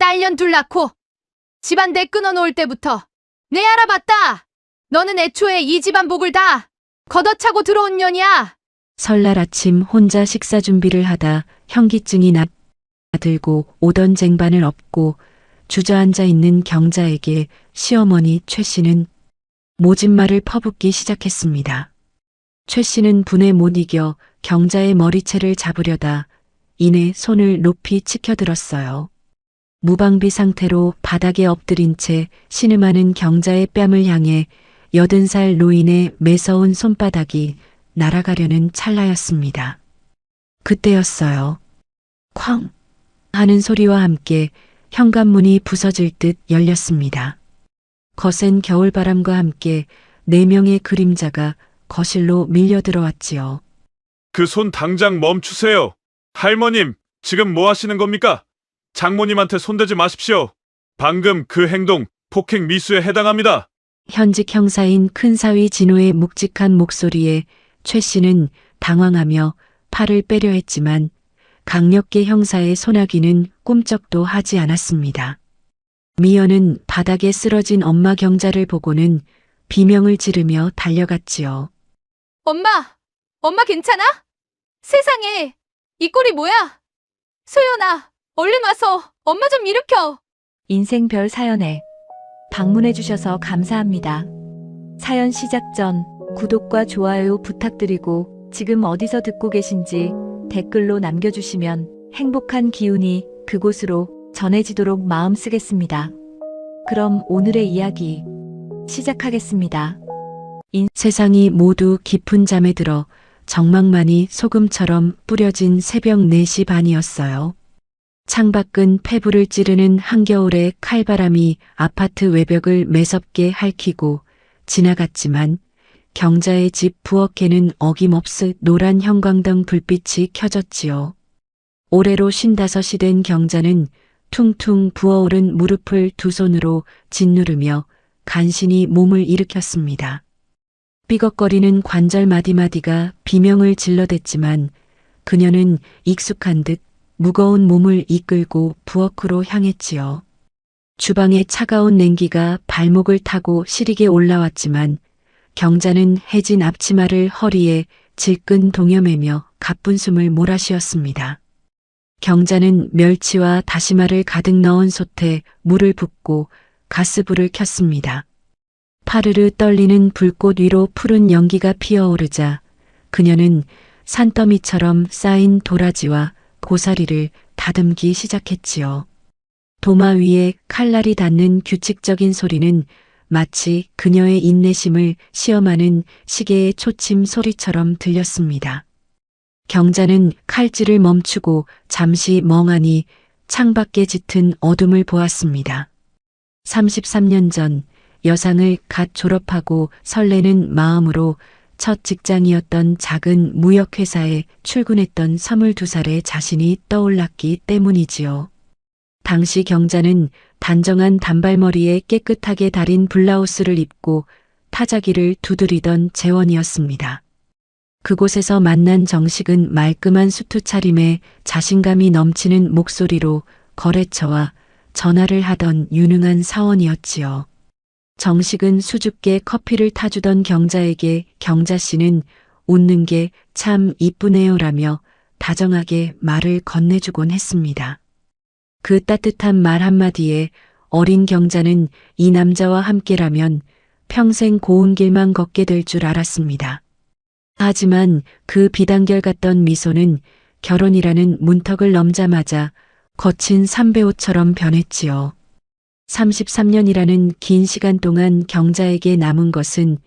딸년 둘 낳고 집안 내 끊어놓을 때부터 내 알아봤다. 너는 애초에 이 집안 복을 다 걷어차고 들어온 년이야. 설날 아침 혼자 식사 준비를 하다 현기증이 나들고 오던 쟁반을 엎고 주저앉아 있는 경자에게 시어머니 최 씨는 모진말을 퍼붓기 시작했습니다. 최 씨는 분에 못 이겨 경자의 머리채를 잡으려다 이내 손을 높이 치켜들었어요. 무방비 상태로 바닥에 엎드린 채 신음하는 경자의 뺨을 향해 80살 노인의 매서운 손바닥이 날아가려는 찰나였습니다. 그때였어요. 쾅 하는 소리와 함께 현관문이 부서질 듯 열렸습니다. 거센 겨울바람과 함께 4명의 그림자가 거실로 밀려 들어왔지요. 그 손 당장 멈추세요. 할머님, 지금 뭐 하시는 겁니까? 장모님한테 손대지 마십시오. 방금 그 행동 폭행 미수에 해당합니다. 현직 형사인 큰사위 진호의 묵직한 목소리에 최 씨는 당황하며 팔을 빼려 했지만 강력계 형사의 소나기는 꿈쩍도 하지 않았습니다. 미연은 바닥에 쓰러진 엄마 경자를 보고는 비명을 지르며 달려갔지요. 엄마 괜찮아? 세상에, 이 꼴이 뭐야? 소연아, 얼른 와서 엄마 좀 일으켜. 인생별 사연에 방문해주셔서 감사합니다. 사연 시작 전 구독과 좋아요 부탁드리고 지금 어디서 듣고 계신지 댓글로 남겨주시면 행복한 기운이 그곳으로 전해지도록 마음 쓰겠습니다. 그럼 오늘의 이야기 시작하겠습니다. 세상이 모두 깊은 잠에 들어 정막만이 소금처럼 뿌려진 새벽 4시 반이었어요. 창밖은 폐부를 찌르는 한겨울의 칼바람이 아파트 외벽을 매섭게 핥히고 지나갔지만 경자의 집 부엌에는 어김없이 노란 형광등 불빛이 켜졌지요. 올해로 55이 된 경자는 퉁퉁 부어오른 무릎을 두 손으로 짓누르며 간신히 몸을 일으켰습니다. 삐걱거리는 관절 마디마디가 비명을 질러댔지만 그녀는 익숙한 듯 무거운 몸을 이끌고 부엌으로 향했지요. 주방의 차가운 냉기가 발목을 타고 시리게 올라왔지만 경자는 해진 앞치마를 허리에 질끈 동여매며 가쁜 숨을 몰아쉬었습니다. 경자는 멸치와 다시마를 가득 넣은 솥에 물을 붓고 가스불을 켰습니다. 파르르 떨리는 불꽃 위로 푸른 연기가 피어오르자 그녀는 산더미처럼 쌓인 도라지와 고사리를 다듬기 시작했지요. 도마 위에 칼날이 닿는 규칙적인 소리는 마치 그녀의 인내심을 시험하는 시계의 초침 소리처럼 들렸습니다. 경자는 칼질을 멈추고 잠시 멍하니 창밖에 짙은 어둠을 보았습니다. 33년 전 여상을 갓 졸업하고 설레는 마음으로 첫 직장이었던 작은 무역회사에 출근했던 22살의 자신이 떠올랐기 때문이지요. 당시 경자는 단정한 단발머리에 깨끗하게 다린 블라우스를 입고 타자기를 두드리던 재원이었습니다. 그곳에서 만난 정식은 말끔한 수트 차림에 자신감이 넘치는 목소리로 거래처와 전화를 하던 유능한 사원이었지요. 정식은 수줍게 커피를 타주던 경자에게 경자 씨는 웃는 게 참 이쁘네요라며 다정하게 말을 건네주곤 했습니다. 그 따뜻한 말 한마디에 어린 경자는 이 남자와 함께라면 평생 고운 길만 걷게 될 줄 알았습니다. 하지만 그 비단결 같던 미소는 결혼이라는 문턱을 넘자마자 거친 삼배옷처럼 변했지요. 33년이라는 긴 시간 동안 경자에게 남은 것은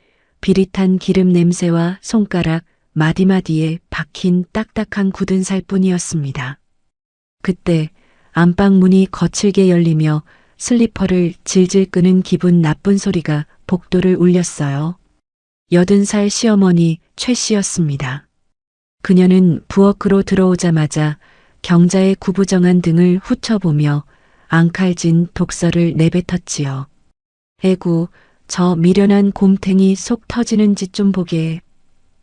비릿한 기름 냄새와 손가락 마디마디에 박힌 딱딱한 굳은 살뿐이었습니다. 그때 안방 문이 거칠게 열리며 슬리퍼를 질질 끄는 기분 나쁜 소리가 복도를 울렸어요. 80살 시어머니 최 씨였습니다. 그녀는 부엌으로 들어오자마자 경자의 구부정한 등을 훑어보며 앙칼진 독서를 내뱉었지요. 에구, 저 미련한 곰탱이 속 터지는 짓 좀 보게.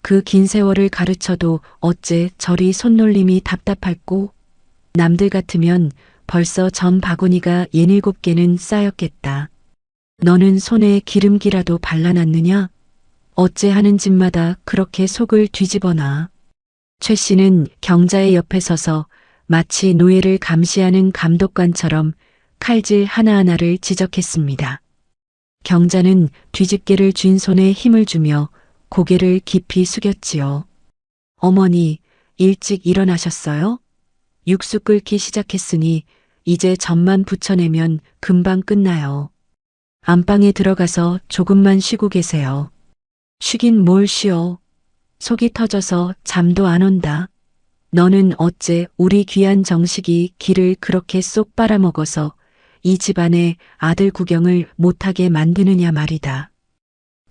그 긴 세월을 가르쳐도 어째 저리 손놀림이 답답할꼬? 남들 같으면 벌써 전 바구니가 67개는 쌓였겠다. 너는 손에 기름기라도 발라놨느냐? 어째 하는 집마다 그렇게 속을 뒤집어놔. 최 씨는 경자의 옆에 서서 마치 노예를 감시하는 감독관처럼 칼질 하나하나를 지적했습니다. 경자는 뒤집개를 쥔 손에 힘을 주며 고개를 깊이 숙였지요. 어머니, 일찍 일어나셨어요? 육수 끓기 시작했으니 이제 젖만 붙여내면 금방 끝나요. 안방에 들어가서 조금만 쉬고 계세요. 쉬긴 뭘 쉬어. 속이 터져서 잠도 안 온다. 너는 어째 우리 귀한 정식이 기를 그렇게 쏙 빨아먹어서 이 집안에 아들 구경을 못하게 만드느냐 말이다.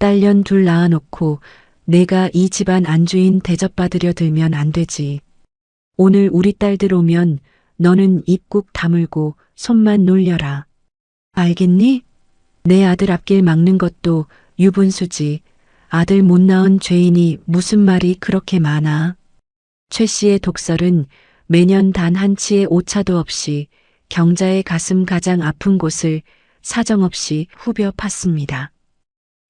딸년 둘 낳아놓고 내가 이 집안 안주인 대접받으려 들면 안 되지. 오늘 우리 딸들 오면 너는 입 꾹 다물고 손만 놀려라. 알겠니? 내 아들 앞길 막는 것도 유분수지. 아들 못 낳은 죄인이 무슨 말이 그렇게 많아. 최 씨의 독설은 매년 단 한 치의 오차도 없이 경자의 가슴 가장 아픈 곳을 사정없이 후벼 팠습니다.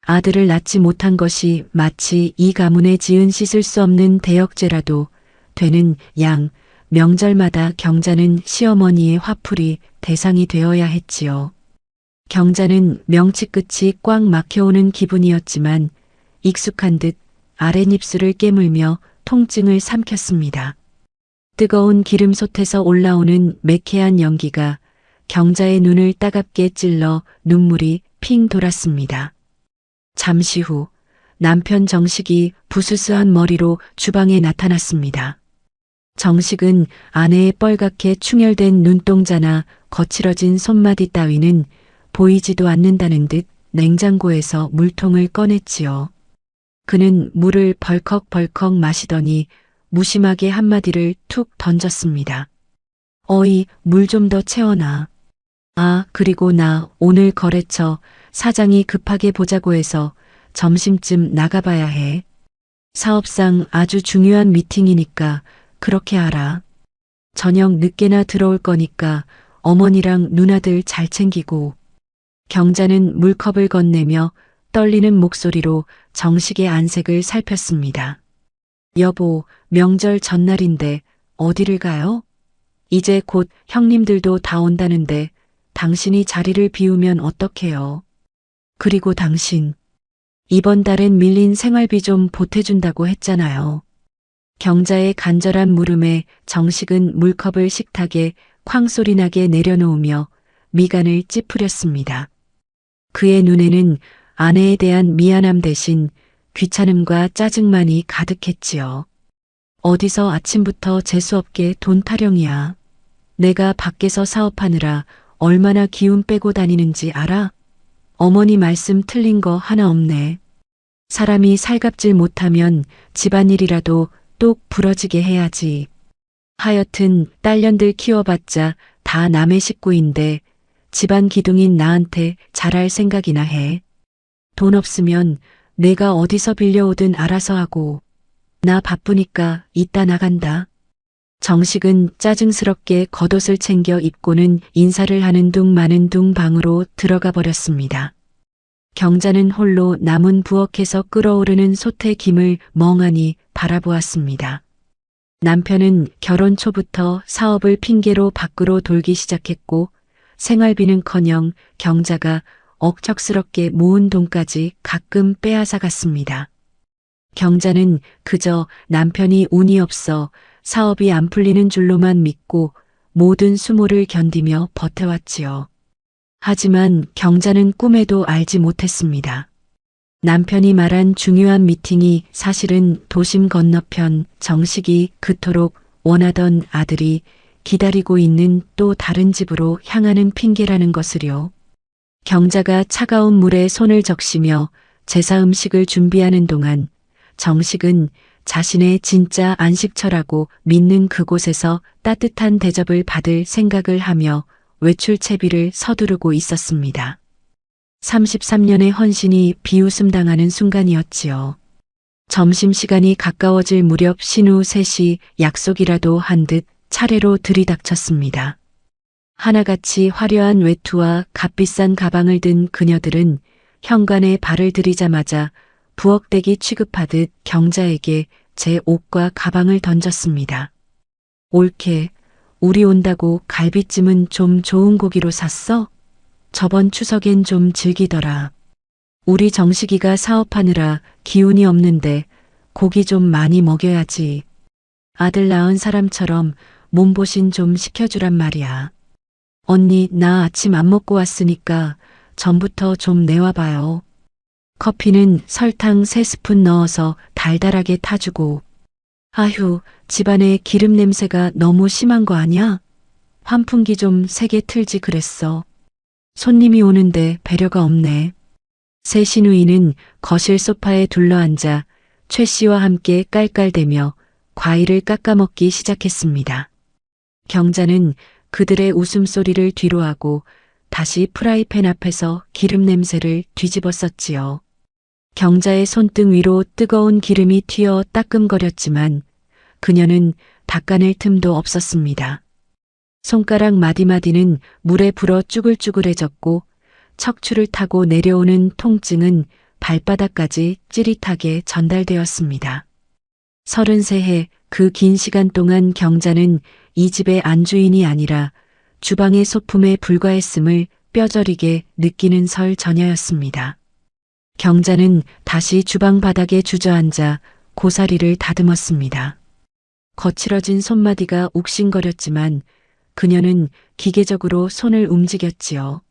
아들을 낳지 못한 것이 마치 이 가문에 지은 씻을 수 없는 대역죄라도 되는 양 명절마다 경자는 시어머니의 화풀이 대상이 되어야 했지요. 경자는 명치 끝이 꽉 막혀오는 기분이었지만 익숙한 듯 아랫입술을 깨물며 통증을 삼켰습니다. 뜨거운 기름솥에서 올라오는 매캐한 연기가 경자의 눈을 따갑게 찔러 눈물이 핑 돌았습니다. 잠시 후 남편 정식이 부스스한 머리로 주방에 나타났습니다. 정식은 아내의 뻘겋게 충혈된 눈동자나 거칠어진 손마디 따위는 보이지도 않는다는 듯 냉장고에서 물통을 꺼냈지요. 그는 물을 벌컥벌컥 마시더니 무심하게 한마디를 툭 던졌습니다. 어이, 물 좀 더 채워놔. 아, 그리고 나 오늘 거래처 사장이 급하게 보자고 해서 점심쯤 나가봐야 해. 사업상 아주 중요한 미팅이니까 그렇게 알아. 저녁 늦게나 들어올 거니까 어머니랑 누나들 잘 챙기고. 경자는 물컵을 건네며 떨리는 목소리로 정식의 안색을 살폈습니다. 여보, 명절 전날인데 어디를 가요? 이제 곧 형님들도 다 온다는데 당신이 자리를 비우면 어떡해요? 그리고 당신, 이번 달엔 밀린 생활비 좀 보태준다고 했잖아요. 경자의 간절한 물음에 정식은 물컵을 식탁에 쾅소리 나게 내려놓으며 미간을 찌푸렸습니다. 그의 눈에는 아내에 대한 미안함 대신 귀찮음과 짜증만이 가득했지요. 어디서 아침부터 재수없게 돈 타령이야. 내가 밖에서 사업하느라 얼마나 기운 빼고 다니는지 알아? 어머니 말씀 틀린 거 하나 없네. 사람이 살갑질 못하면 집안일이라도 똑 부러지게 해야지. 하여튼 딸년들 키워봤자 다 남의 식구인데 집안 기둥인 나한테 잘할 생각이나 해. 돈 없으면 내가 어디서 빌려오든 알아서 하고. 나 바쁘니까 이따 나간다. 정식은 짜증스럽게 겉옷을 챙겨 입고는 인사를 하는 둥 마는 둥 방으로 들어가 버렸습니다. 경자는 홀로 남은 부엌에서 끓어오르는 솥의 김을 멍하니 바라보았습니다. 남편은 결혼 초부터 사업을 핑계로 밖으로 돌기 시작했고 생활비는커녕 경자가 억척스럽게 모은 돈까지 가끔 빼앗아 갔습니다. 경자는 그저 남편이 운이 없어 사업이 안 풀리는 줄로만 믿고 모든 수모를 견디며 버텨왔지요. 하지만 경자는 꿈에도 알지 못했습니다. 남편이 말한 중요한 미팅이 사실은 도심 건너편 정식이 그토록 원하던 아들이 기다리고 있는 또 다른 집으로 향하는 핑계라는 것을요. 경자가 차가운 물에 손을 적시며 제사 음식을 준비하는 동안 정식은 자신의 진짜 안식처라고 믿는 그곳에서 따뜻한 대접을 받을 생각을 하며 외출 채비를 서두르고 있었습니다. 33년의 헌신이 비웃음당하는 순간이었지요. 점심시간이 가까워질 무렵 신우 셋이 약속이라도 한 듯 차례로 들이닥쳤습니다. 하나같이 화려한 외투와 값비싼 가방을 든 그녀들은 현관에 발을 들이자마자 부엌대기 취급하듯 경자에게 제 옷과 가방을 던졌습니다. 옳게, 우리 온다고 갈비찜은 좀 좋은 고기로 샀어? 저번 추석엔 좀 즐기더라. 우리 정식이가 사업하느라 기운이 없는데 고기 좀 많이 먹여야지. 아들 낳은 사람처럼 몸보신 좀 시켜주란 말이야. 언니, 나 아침 안 먹고 왔으니까 전부터 좀 내와봐요. 커피는 설탕 3스푼 넣어서 달달하게 타주고. 아휴, 집안에 기름 냄새가 너무 심한 거 아니야? 환풍기 좀 세게 틀지 그랬어. 손님이 오는데 배려가 없네. 새 시누이는 거실 소파에 둘러앉아 최 씨와 함께 깔깔대며 과일을 깎아먹기 시작했습니다. 경자는 그들의 웃음소리를 뒤로하고 다시 프라이팬 앞에서 기름 냄새를 뒤집었었지요. 경자의 손등 위로 뜨거운 기름이 튀어 따끔거렸지만 그녀는 닦아낼 틈도 없었습니다. 손가락 마디마디는 물에 불어 쭈글쭈글해졌고 척추를 타고 내려오는 통증은 발바닥까지 찌릿하게 전달되었습니다. 33해 그 긴 시간 동안 경자는 이 집의 안주인이 아니라 주방의 소품에 불과했음을 뼈저리게 느끼는 설 전야였습니다. 경자는 다시 주방 바닥에 주저앉아 고사리를 다듬었습니다. 거칠어진 손마디가 욱신거렸지만 그녀는 기계적으로 손을 움직였지요.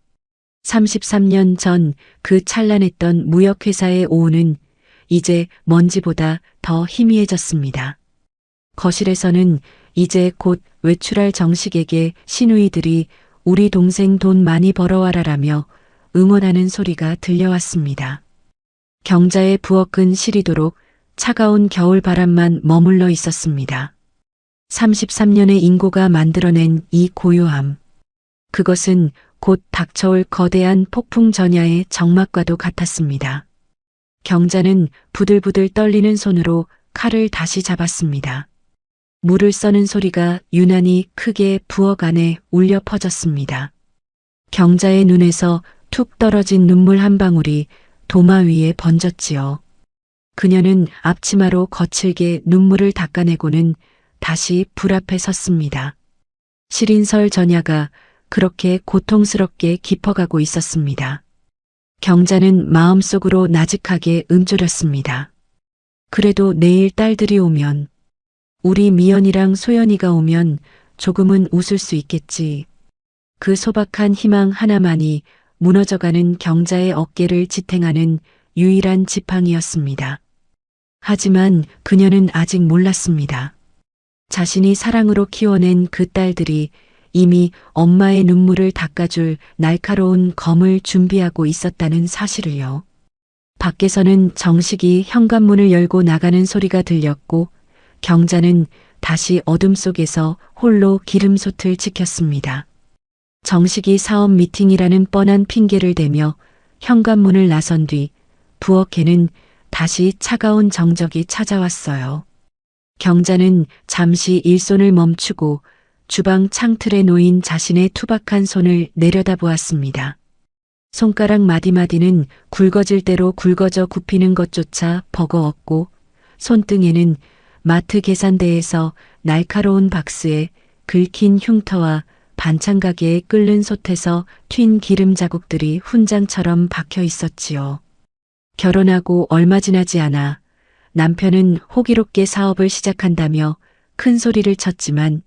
33년 전 그 찬란했던 무역회사의 오후는 이제 먼지보다 더 희미해졌습니다. 거실에서는 이제 곧 외출할 정식에게 시누이들이 우리 동생 돈 많이 벌어와라라며 응원하는 소리가 들려왔습니다. 경자의 부엌은 시리도록 차가운 겨울바람만 머물러 있었습니다. 33년의 인고가 만들어낸 이 고요함. 그것은 곧 닥쳐올 거대한 폭풍 전야의 정막과도 같았습니다. 경자는 부들부들 떨리는 손으로 칼을 다시 잡았습니다. 물을 써는 소리가 유난히 크게 부엌 안에 울려 퍼졌습니다. 경자의 눈에서 툭 떨어진 눈물 한 방울이 도마 위에 번졌지요. 그녀는 앞치마로 거칠게 눈물을 닦아내고는 다시 불 앞에 섰습니다. 시린설 전야가 그렇게 고통스럽게 깊어가고 있었습니다. 경자는 마음속으로 나직하게 움츠렸습니다. 그래도 내일 딸들이 오면, 우리 미연이랑 소연이가 오면 조금은 웃을 수 있겠지. 그 소박한 희망 하나만이 무너져가는 경자의 어깨를 지탱하는 유일한 지팡이였습니다. 하지만 그녀는 아직 몰랐습니다. 자신이 사랑으로 키워낸 그 딸들이 이미 엄마의 눈물을 닦아줄 날카로운 검을 준비하고 있었다는 사실을요. 밖에서는 정식이 현관문을 열고 나가는 소리가 들렸고 경자는 다시 어둠 속에서 홀로 기름솥을 지켰습니다. 정식이 사업 미팅이라는 뻔한 핑계를 대며 현관문을 나선 뒤 부엌에는 다시 차가운 정적이 찾아왔어요. 경자는 잠시 일손을 멈추고 주방 창틀에 놓인 자신의 투박한 손을 내려다보았습니다. 손가락 마디마디는 굵어질 대로 굵어져 굽히는 것조차 버거웠고 손등에는 마트 계산대에서 날카로운 박스에 긁힌 흉터와 반찬 가게에 끓는 솥에서 튄 기름 자국들이 훈장처럼 박혀 있었지요. 결혼하고 얼마 지나지 않아 남편은 호기롭게 사업을 시작한다며 큰 소리를 쳤지만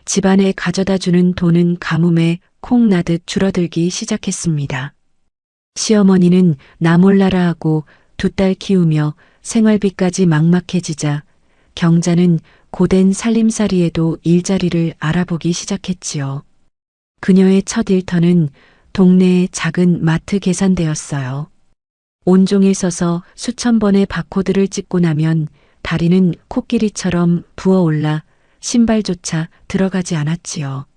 집안에 가져다주는 돈은 가뭄에 콩 나듯 줄어들기 시작했습니다. 시어머니는 나 몰라라 하고 두 딸 키우며 생활비까지 막막해지자 경자는 고된 살림살이에도 일자리를 알아보기 시작했지요. 그녀의 첫 일터는 동네의 작은 마트 계산대였어요. 온종일 서서 수천 번의 바코드를 찍고 나면 다리는 코끼리처럼 부어올라 신발조차 들어가지 않았지요.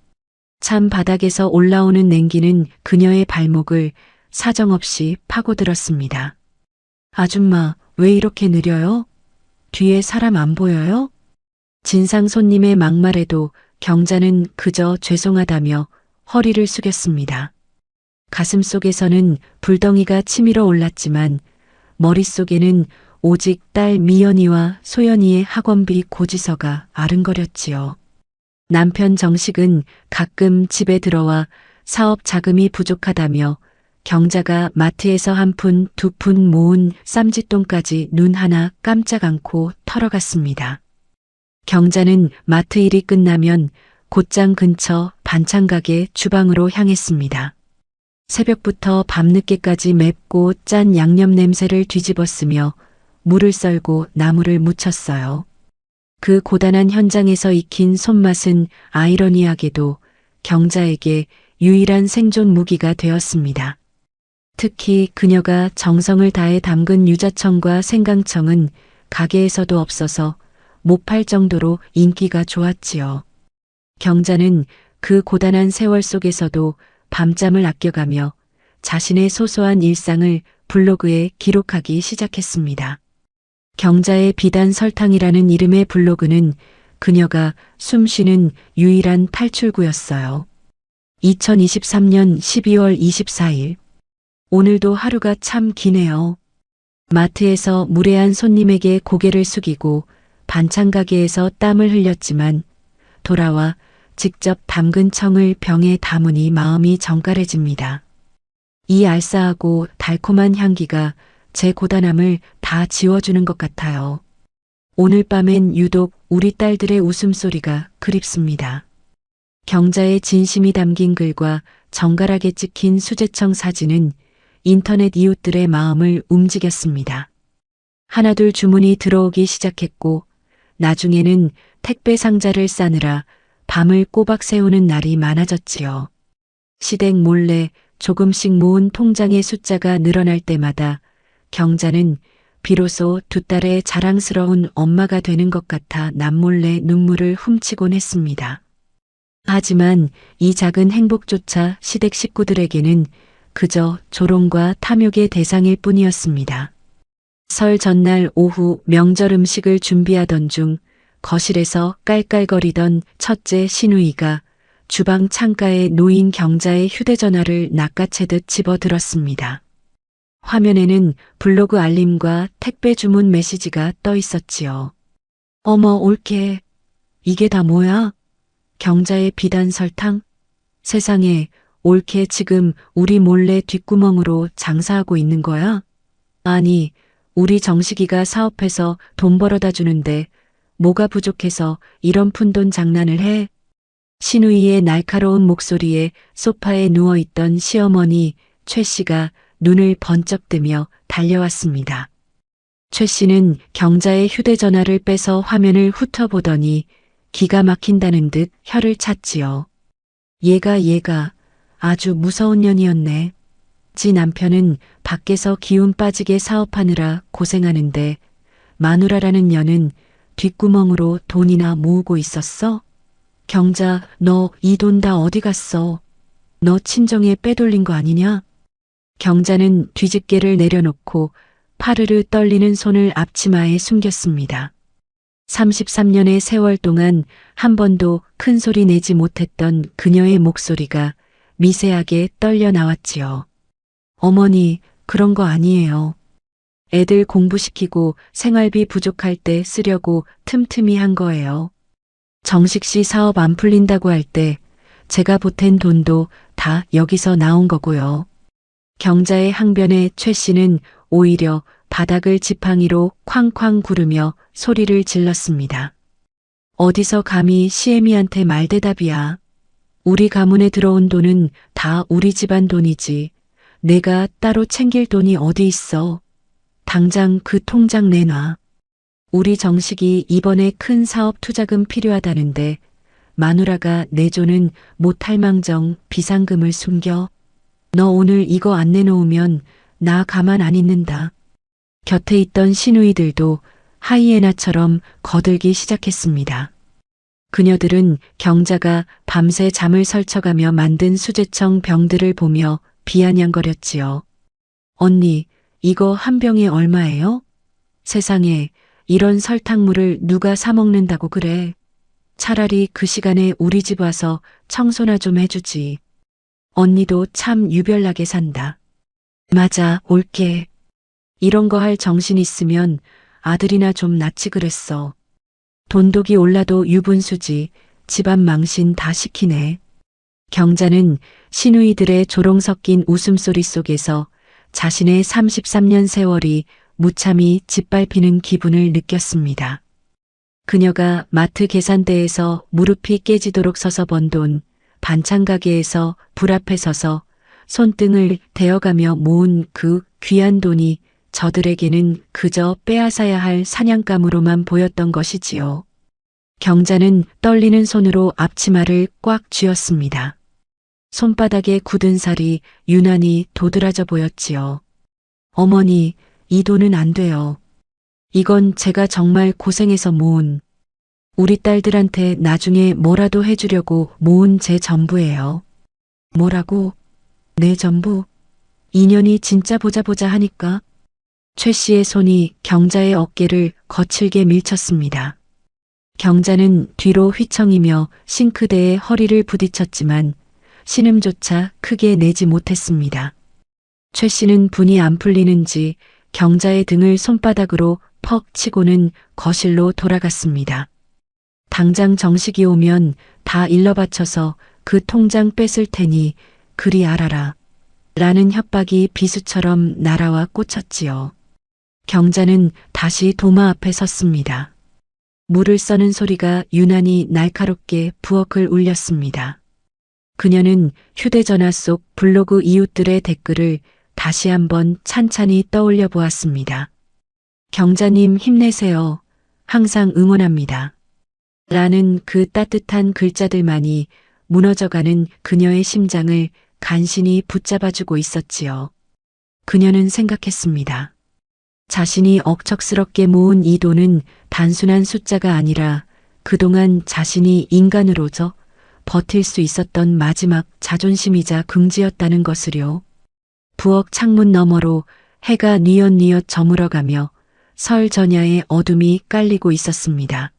찬 바닥에서 올라오는 냉기는 그녀의 발목을 사정없이 파고들었습니다. 아줌마, 왜 이렇게 느려요? 뒤에 사람 안 보여요? 진상 손님의 막말에도 경자는 그저 죄송하다며 허리를 숙였습니다. 가슴 속에서는 불덩이가 치밀어 올랐지만 머릿속에는 오직 딸 미연이와 소연이의 학원비 고지서가 아른거렸지요. 남편 정식은 가끔 집에 들어와 사업 자금이 부족하다며 경자가 마트에서 한 푼, 두 푼 모은 쌈짓돈까지 눈 하나 깜짝 않고 털어갔습니다. 경자는 마트 일이 끝나면 곧장 근처 반찬가게 주방으로 향했습니다. 새벽부터 밤늦게까지 맵고 짠 양념 냄새를 뒤집었으며 물을 썰고 나물을 무쳤어요. 그 고단한 현장에서 익힌 손맛은 아이러니하게도 경자에게 유일한 생존 무기가 되었습니다. 특히 그녀가 정성을 다해 담근 유자청과 생강청은 가게에서도 없어서 못 팔 정도로 인기가 좋았지요. 경자는 그 고단한 세월 속에서도 밤잠을 아껴가며 자신의 소소한 일상을 블로그에 기록하기 시작했습니다. 경자의 비단 설탕이라는 이름의 블로그는 그녀가 숨쉬는 유일한 탈출구였어요. 2023년 12월 24일. 오늘도 하루가 참 기네요. 마트에서 무례한 손님에게 고개를 숙이고 반찬 가게에서 땀을 흘렸지만 돌아와 직접 담근 청을 병에 담으니 마음이 정갈해집니다. 이 알싸하고 달콤한 향기가 제 고단함을 다 지워주는 것 같아요. 오늘 밤엔 유독 우리 딸들의 웃음소리가 그립습니다. 경자의 진심이 담긴 글과 정갈하게 찍힌 수제청 사진은 인터넷 이웃들의 마음을 움직였습니다. 하나둘 주문이 들어오기 시작했고 나중에는 택배 상자를 싸느라 밤을 꼬박 새우는 날이 많아졌지요. 시댁 몰래 조금씩 모은 통장의 숫자가 늘어날 때마다 경자는 비로소 두 딸의 자랑스러운 엄마가 되는 것 같아 남몰래 눈물을 훔치곤 했습니다. 하지만 이 작은 행복조차 시댁 식구들에게는 그저 조롱과 탐욕의 대상일 뿐이었습니다. 설 전날 오후 명절 음식을 준비하던 중 거실에서 깔깔거리던 첫째 신우이가 주방 창가에 놓인 경자의 휴대전화를 낚아채듯 집어들었습니다. 화면에는 블로그 알림과 택배 주문 메시지가 떠 있었지요. 어머 올케, 이게 다 뭐야? 경자의 비단 설탕? 세상에, 올케 지금 우리 몰래 뒷구멍으로 장사하고 있는 거야? 아니, 우리 정식이가 사업해서 돈 벌어다 주는데 뭐가 부족해서 이런 푼돈 장난을 해? 신우이의 날카로운 목소리에 소파에 누워있던 시어머니 최 씨가 눈을 번쩍 뜨며 달려왔습니다. 최 씨는 경자의 휴대전화를 빼서 화면을 훑어보더니 기가 막힌다는 듯 혀를 찼지요. 얘가 아주 무서운 년이었네. 지 남편은 밖에서 기운 빠지게 사업하느라 고생하는데 마누라라는 년은 뒷구멍으로 돈이나 모으고 있었어? 경자, 너 이 돈 다 어디 갔어? 너 친정에 빼돌린 거 아니냐? 경자는 뒤집개를 내려놓고 파르르 떨리는 손을 앞치마에 숨겼습니다. 33년의 세월 동안 한 번도 큰 소리 내지 못했던 그녀의 목소리가 미세하게 떨려 나왔지요. 어머니, 그런 거 아니에요. 애들 공부시키고 생활비 부족할 때 쓰려고 틈틈이 한 거예요. 정식 씨 사업 안 풀린다고 할 때 제가 보탠 돈도 다 여기서 나온 거고요. 경자의 항변에 최 씨는 오히려 바닥을 지팡이로 쾅쾅 구르며 소리를 질렀습니다. 어디서 감히 시애미한테 말대답이야. 우리 가문에 들어온 돈은 다 우리 집안 돈이지. 내가 따로 챙길 돈이 어디 있어. 당장 그 통장 내놔. 우리 정식이 이번에 큰 사업 투자금 필요하다는데 마누라가 내조는 못할 망정 비상금을 숨겨. 너 오늘 이거 안 내놓으면 나 가만 안 있는다. 곁에 있던 시누이들도 하이에나처럼 거들기 시작했습니다. 그녀들은 경자가 밤새 잠을 설쳐가며 만든 수제청 병들을 보며 비아냥거렸지요. 언니, 이거 한 병에 얼마예요? 세상에, 이런 설탕물을 누가 사 먹는다고 그래. 차라리 그 시간에 우리 집 와서 청소나 좀 해주지. 언니도 참 유별나게 산다. 맞아, 올게. 이런 거 할 정신 있으면 아들이나 좀 낳지 그랬어. 돈독이 올라도 유분수지. 집안 망신 다 시키네. 경자는 시누이들의 조롱 섞인 웃음소리 속에서 자신의 33년 세월이 무참히 짓밟히는 기분을 느꼈습니다. 그녀가 마트 계산대에서 무릎이 깨지도록 서서 번 돈, 반찬 가게에서 불 앞에 서서 손등을 대어가며 모은 그 귀한 돈이 저들에게는 그저 빼앗아야 할 사냥감으로만 보였던 것이지요. 경자는 떨리는 손으로 앞치마를 꽉 쥐었습니다. 손바닥에 굳은 살이 유난히 도드라져 보였지요. 어머니, 이 돈은 안 돼요. 이건 제가 정말 고생해서 모은, 우리 딸들한테 나중에 뭐라도 해주려고 모은 제 전부예요. 뭐라고? 내 전부? 인연이 진짜 보자 하니까? 최 씨의 손이 경자의 어깨를 거칠게 밀쳤습니다. 경자는 뒤로 휘청이며 싱크대에 허리를 부딪혔지만 신음조차 크게 내지 못했습니다. 최 씨는 분이 안 풀리는지 경자의 등을 손바닥으로 퍽 치고는 거실로 돌아갔습니다. 당장 정식이 오면 다 일러 바쳐서 그 통장 뺏을 테니 그리 알아라. 라는 협박이 비수처럼 날아와 꽂혔지요. 경자는 다시 도마 앞에 섰습니다. 물을 써는 소리가 유난히 날카롭게 부엌을 울렸습니다. 그녀는 휴대전화 속 블로그 이웃들의 댓글을 다시 한번 찬찬히 떠올려 보았습니다. 경자님 힘내세요. 항상 응원합니다. 라는 그 따뜻한 글자들만이 무너져가는 그녀의 심장을 간신히 붙잡아주고 있었지요. 그녀는 생각했습니다. 자신이 억척스럽게 모은 이 돈은 단순한 숫자가 아니라 그동안 자신이 인간으로서 버틸 수 있었던 마지막 자존심이자 긍지였다는 것을요. 부엌 창문 너머로 해가 뉘엿뉘엿 저물어가며 설 전야의 어둠이 깔리고 있었습니다.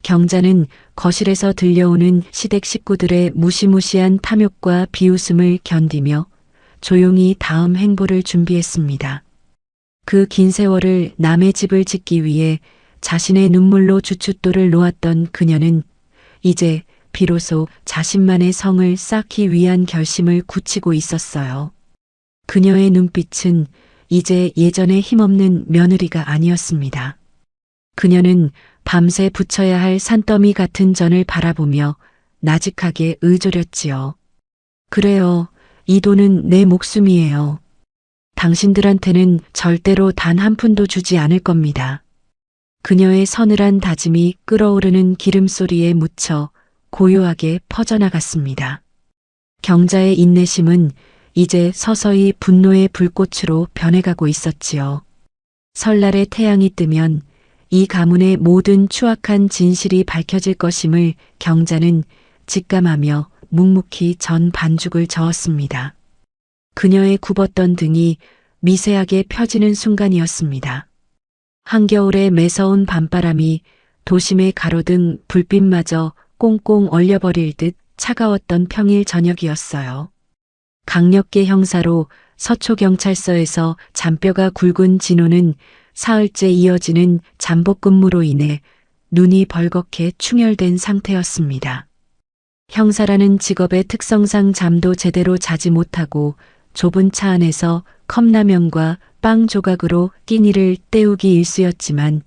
경자는 거실에서 들려오는 시댁 식구들의 무시무시한 탐욕과 비웃음을 견디며 조용히 다음 행보를 준비했습니다. 그 긴 세월을 남의 집을 짓기 위해 자신의 눈물로 주춧돌을 놓았던 그녀는 이제 비로소 자신만의 성을 쌓기 위한 결심을 굳히고 있었어요. 그녀의 눈빛은 이제 예전의 힘없는 며느리가 아니었습니다. 그녀는 밤새 부쳐야 할 산더미 같은 전을 바라보며 나직하게 의조렸지요. 그래요. 이 돈은 내 목숨이에요. 당신들한테는 절대로 단 한 푼도 주지 않을 겁니다. 그녀의 서늘한 다짐이 끓어오르는 기름소리에 묻혀 고요하게 퍼져나갔습니다. 경자의 인내심은 이제 서서히 분노의 불꽃으로 변해가고 있었지요. 설날에 태양이 뜨면 이 가문의 모든 추악한 진실이 밝혀질 것임을 경자는 직감하며 묵묵히 전 반죽을 저었습니다. 그녀의 굽었던 등이 미세하게 펴지는 순간이었습니다. 한겨울의 매서운 밤바람이 도심의 가로등 불빛마저 꽁꽁 얼려버릴 듯 차가웠던 평일 저녁이었어요. 강력계 형사로 서초경찰서에서 잔뼈가 굵은 진호는 사흘째 이어지는 잠복 근무로 인해 눈이 벌겋게 충혈된 상태였습니다. 형사라는 직업의 특성상 잠도 제대로 자지 못하고 좁은 차 안에서 컵라면과 빵 조각으로 끼니를 때우기 일쑤였지만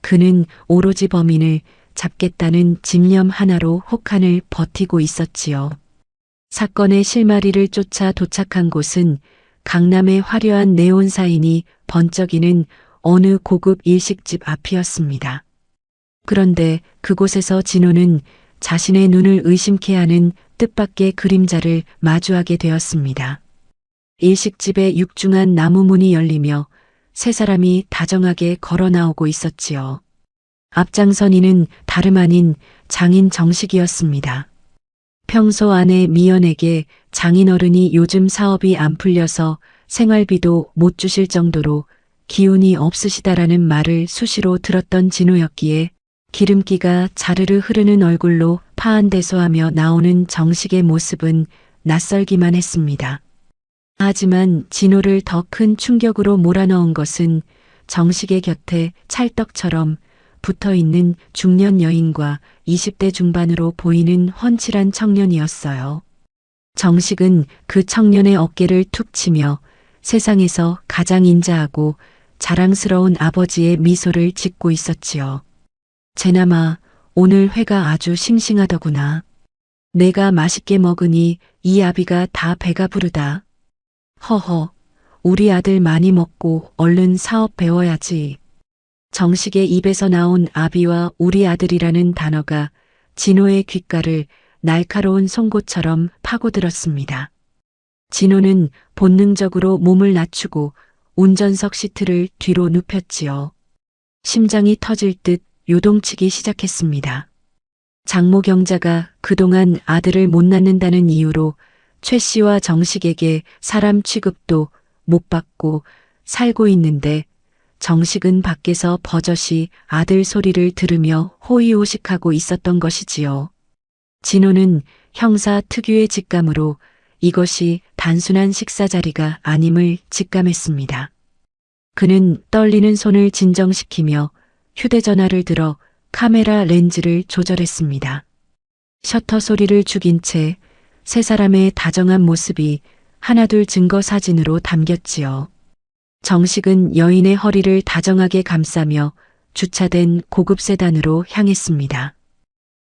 그는 오로지 범인을 잡겠다는 집념 하나로 혹한을 버티고 있었지요. 사건의 실마리를 쫓아 도착한 곳은 강남의 화려한 네온 사인이 번쩍이는 어느 고급 일식집 앞이었습니다. 그런데 그곳에서 진호는 자신의 눈을 의심케 하는 뜻밖의 그림자를 마주하게 되었습니다. 일식집의 육중한 나무 문이 열리며 세 사람이 다정하게 걸어 나오고 있었지요. 앞장선 이는 다름 아닌 장인 정식이었습니다. 평소 아내 미연에게 장인어른이 요즘 사업이 안 풀려서 생활비도 못 주실 정도로 기운이 없으시다라는 말을 수시로 들었던 진호였기에 기름기가 자르르 흐르는 얼굴로 파한대소하며 나오는 정식의 모습은 낯설기만 했습니다. 하지만 진호를 더 큰 충격으로 몰아넣은 것은 정식의 곁에 찰떡처럼 붙어있는 중년 여인과 20대 중반으로 보이는 훤칠한 청년이었어요. 정식은 그 청년의 어깨를 툭 치며 세상에서 가장 인자하고 자랑스러운 아버지의 미소를 짓고 있었지요. 제남아, 오늘 회가 아주 싱싱하더구나. 내가 맛있게 먹으니 이 아비가 다 배가 부르다. 허허, 우리 아들 많이 먹고 얼른 사업 배워야지. 정식의 입에서 나온 아비와 우리 아들이라는 단어가 진호의 귓가를 날카로운 송곳처럼 파고들었습니다. 진호는 본능적으로 몸을 낮추고 운전석 시트를 뒤로 눕혔지요. 심장이 터질 듯 요동치기 시작했습니다. 장모 경자가 그동안 아들을 못 낳는다는 이유로 최 씨와 정식에게 사람 취급도 못 받고 살고 있는데 정식은 밖에서 버젓이 아들 소리를 들으며 호의호식하고 있었던 것이지요. 진호는 형사 특유의 직감으로 이것이 단순한 식사 자리가 아님을 직감했습니다. 그는 떨리는 손을 진정시키며 휴대전화를 들어 카메라 렌즈를 조절했습니다. 셔터 소리를 죽인 채 세 사람의 다정한 모습이 하나둘 증거 사진으로 담겼지요. 정식은 여인의 허리를 다정하게 감싸며 주차된 고급 세단으로 향했습니다.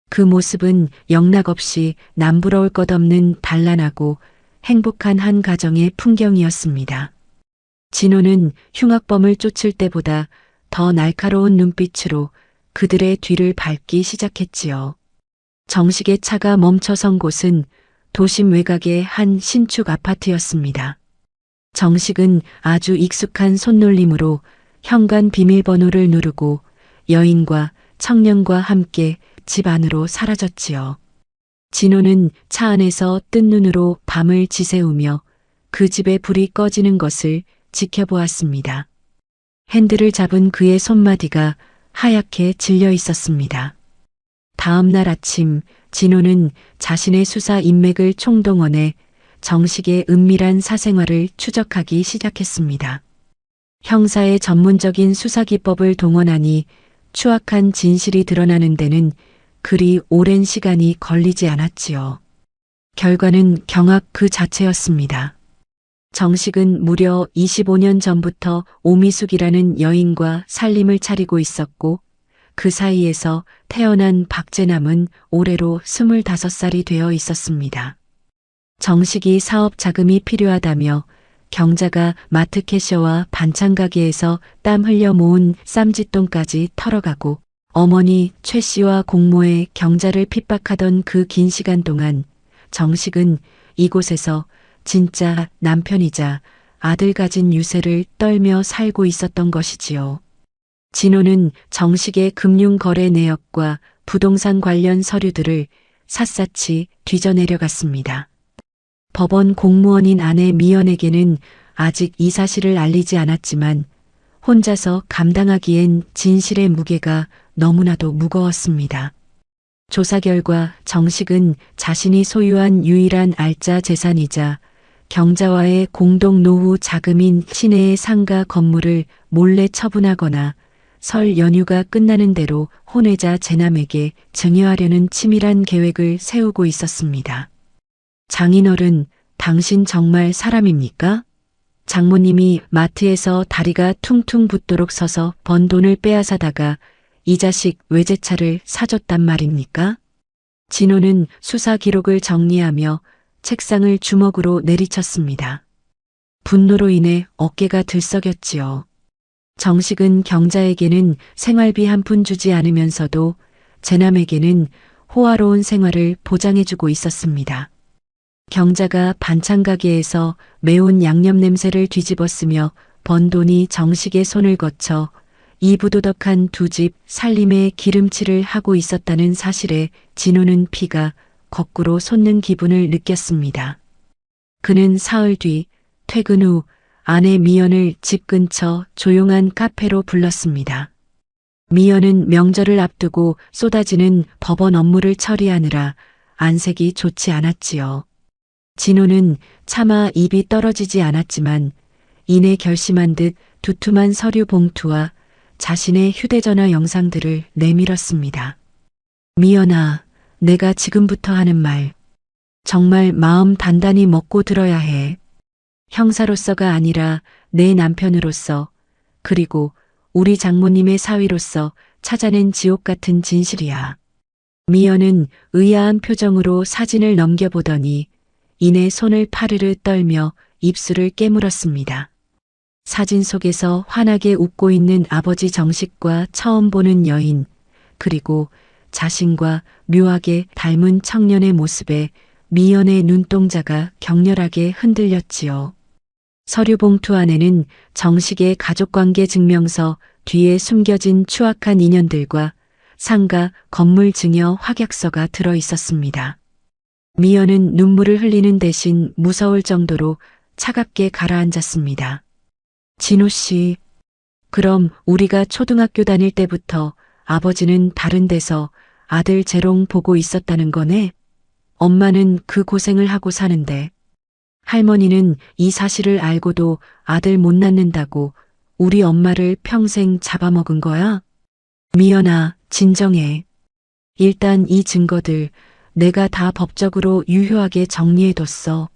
그 모습은 영락없이 남부러울 것 없는 단란하고 행복한 한 가정의 풍경이었습니다. 진호는 흉악범을 쫓을 때보다 더 날카로운 눈빛으로 그들의 뒤를 밟기 시작했지요. 정식의 차가 멈춰선 곳은 도심 외곽의 한 신축 아파트였습니다. 정식은 아주 익숙한 손놀림으로 현관 비밀번호를 누르고 여인과 청년과 함께 집 안으로 사라졌지요. 진호는 차 안에서 뜬 눈으로 밤을 지새우며 그 집의 불이 꺼지는 것을 지켜보았습니다. 핸들을 잡은 그의 손마디가 하얗게 질려 있었습니다. 다음 날 아침 진호는 자신의 수사 인맥을 총동원해 정식의 은밀한 사생활을 추적하기 시작했습니다. 형사의 전문적인 수사 기법을 동원하니 추악한 진실이 드러나는 데는 그리 오랜 시간이 걸리지 않았지요. 결과는 경악 그 자체였습니다. 정식은 무려 25년 전부터 오미숙이라는 여인과 살림을 차리고 있었고 그 사이에서 태어난 박재남은 올해로 25살이 되어 있었습니다. 정식이 사업 자금이 필요하다며 경자가 마트 캐셔와 반찬 가게에서 땀 흘려 모은 쌈짓돈까지 털어가고 어머니 최 씨와 공모해 경자를 핍박하던 그 긴 시간 동안 정식은 이곳에서 진짜 남편이자 아들 가진 유세를 떨며 살고 있었던 것이지요. 진호는 정식의 금융거래 내역과 부동산 관련 서류들을 샅샅이 뒤져내려갔습니다. 법원 공무원인 아내 미연에게는 아직 이 사실을 알리지 않았지만 혼자서 감당하기엔 진실의 무게가 너무나도 무거웠습니다. 조사 결과 정식은 자신이 소유한 유일한 알짜 재산이자 경자와의 공동 노후 자금인 시내의 상가 건물을 몰래 처분하거나 설 연휴가 끝나는 대로 혼외자 재남에게 증여하려는 치밀한 계획을 세우고 있었습니다. 장인어른, 당신 정말 사람입니까? 장모님이 마트에서 다리가 퉁퉁 붓도록 서서 번 돈을 빼앗아다가 이 자식 외제차를 사줬단 말입니까? 진호는 수사 기록을 정리하며 책상을 주먹으로 내리쳤습니다. 분노로 인해 어깨가 들썩였지요. 정식은 경자에게는 생활비 한 푼 주지 않으면서도 재남에게는 호화로운 생활을 보장해주고 있었습니다. 경자가 반찬 가게에서 매운 양념 냄새를 뒤집었으며 번 돈이 정식의 손을 거쳐 이 부도덕한 두 집 살림에 기름칠을 하고 있었다는 사실에 진호는 피가 거꾸로 솟는 기분을 느꼈습니다. 그는 사흘 뒤 퇴근 후 아내 미연을 집 근처 조용한 카페로 불렀습니다. 미연은 명절을 앞두고 쏟아지는 법원 업무를 처리하느라 안색이 좋지 않았지요. 진호는 차마 입이 떨어지지 않았지만 이내 결심한 듯 두툼한 서류 봉투와 자신의 휴대전화 영상들을 내밀었습니다. 미연아, 내가 지금부터 하는 말 정말 마음 단단히 먹고 들어야 해. 형사로서가 아니라 내 남편으로서, 그리고 우리 장모님의 사위로서 찾아낸 지옥 같은 진실이야. 미연은 의아한 표정으로 사진을 넘겨보더니 이내 손을 파르르 떨며 입술을 깨물었습니다. 사진 속에서 환하게 웃고 있는 아버지 정식과 처음 보는 여인, 그리고 자신과 묘하게 닮은 청년의 모습에 미연의 눈동자가 격렬하게 흔들렸지요. 서류 봉투 안에는 정식의 가족관계 증명서, 뒤에 숨겨진 추악한 인연들과 상가 건물 증여 확약서가 들어 있었습니다. 미연은 눈물을 흘리는 대신 무서울 정도로 차갑게 가라앉았습니다. 진호 씨, 그럼 우리가 초등학교 다닐 때부터 아버지는 다른 데서 아들 재롱 보고 있었다는 거네? 엄마는 그 고생을 하고 사는데 할머니는 이 사실을 알고도 아들 못 낳는다고 우리 엄마를 평생 잡아먹은 거야? 미연아, 진정해. 일단 이 증거들 내가 다 법적으로 유효하게 정리해뒀어.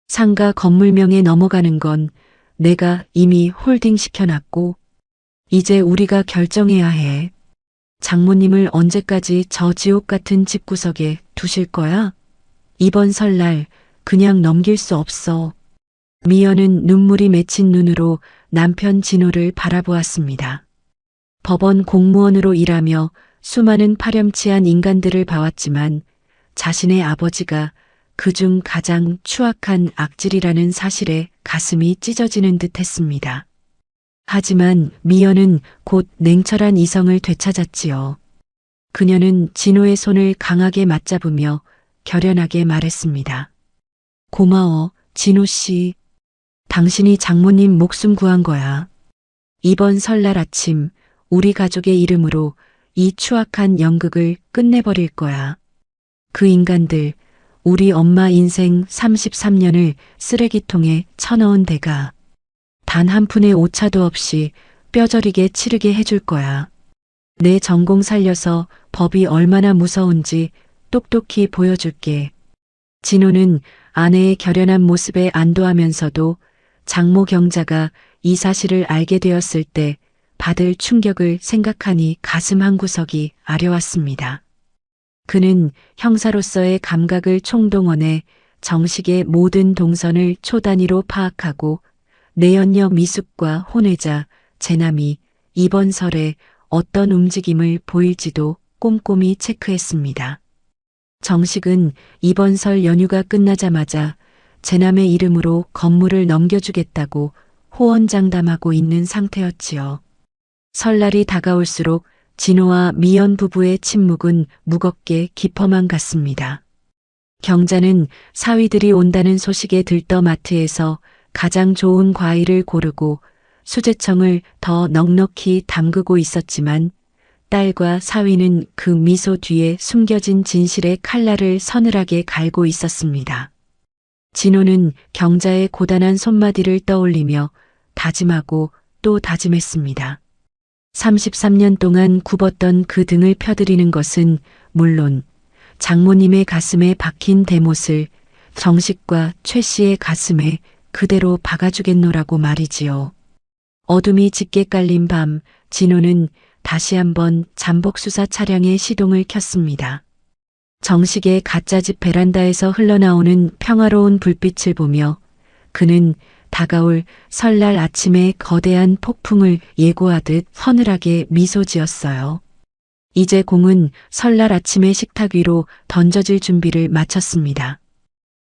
상가 건물명에 넘어가는 건 내가 이미 홀딩 시켜놨고 이제 우리가 결정해야 해. 장모님을 언제까지 저 지옥 같은 집구석에 두실 거야? 이번 설날 그냥 넘길 수 없어. 미연은 눈물이 맺힌 눈으로 남편 진호를 바라보았습니다. 법원 공무원으로 일하며 수많은 파렴치한 인간들을 봐왔지만 자신의 아버지가 그중 가장 추악한 악질이라는 사실에 가슴이 찢어지는 듯 했습니다. 하지만 미연은 곧 냉철한 이성을 되찾았지요. 그녀는 진호의 손을 강하게 맞잡으며 결연하게 말했습니다. 고마워, 진호 씨. 당신이 장모님 목숨 구한 거야. 이번 설날 아침 우리 가족의 이름으로 이 추악한 연극을 끝내버릴 거야. 그 인간들, 우리 엄마 인생 33년을 쓰레기통에 쳐넣은 대가 단 한 푼의 오차도 없이 뼈저리게 치르게 해줄 거야. 내 전공 살려서 법이 얼마나 무서운지 똑똑히 보여줄게. 진호는 아내의 결연한 모습에 안도하면서도 장모 경자가 이 사실을 알게 되었을 때 받을 충격을 생각하니 가슴 한구석이 아려왔습니다. 그는 형사로서의 감각을 총동원해 정식의 모든 동선을 초단위로 파악하고 내연녀 미숙과 혼외자, 제남이 이번 설에 어떤 움직임을 보일지도 꼼꼼히 체크했습니다. 정식은 이번 설 연휴가 끝나자마자 제남의 이름으로 건물을 넘겨주겠다고 호언장담하고 있는 상태였지요. 설날이 다가올수록 진호와 미연 부부의 침묵은 무겁게 깊어만 갔습니다. 경자는 사위들이 온다는 소식에 들떠 마트에서 가장 좋은 과일을 고르고 수제청을 더 넉넉히 담그고 있었지만 딸과 사위는 그 미소 뒤에 숨겨진 진실의 칼날을 서늘하게 갈고 있었습니다. 진호는 경자의 고단한 손마디를 떠올리며 다짐하고 또 다짐했습니다. 33년 동안 굽었던 그 등을 펴드리는 것은 물론 장모님의 가슴에 박힌 대못을 정식과 최 씨의 가슴에 그대로 박아주겠노라고 말이지요. 어둠이 짙게 깔린 밤, 진호는 다시 한번 잠복수사 차량의 시동을 켰습니다. 정식의 가짜집 베란다에서 흘러나오는 평화로운 불빛을 보며 그는 다가올 설날 아침의 거대한 폭풍을 예고하듯 서늘하게 미소 지었어요. 이제 공은 설날 아침의 식탁 위로 던져질 준비를 마쳤습니다.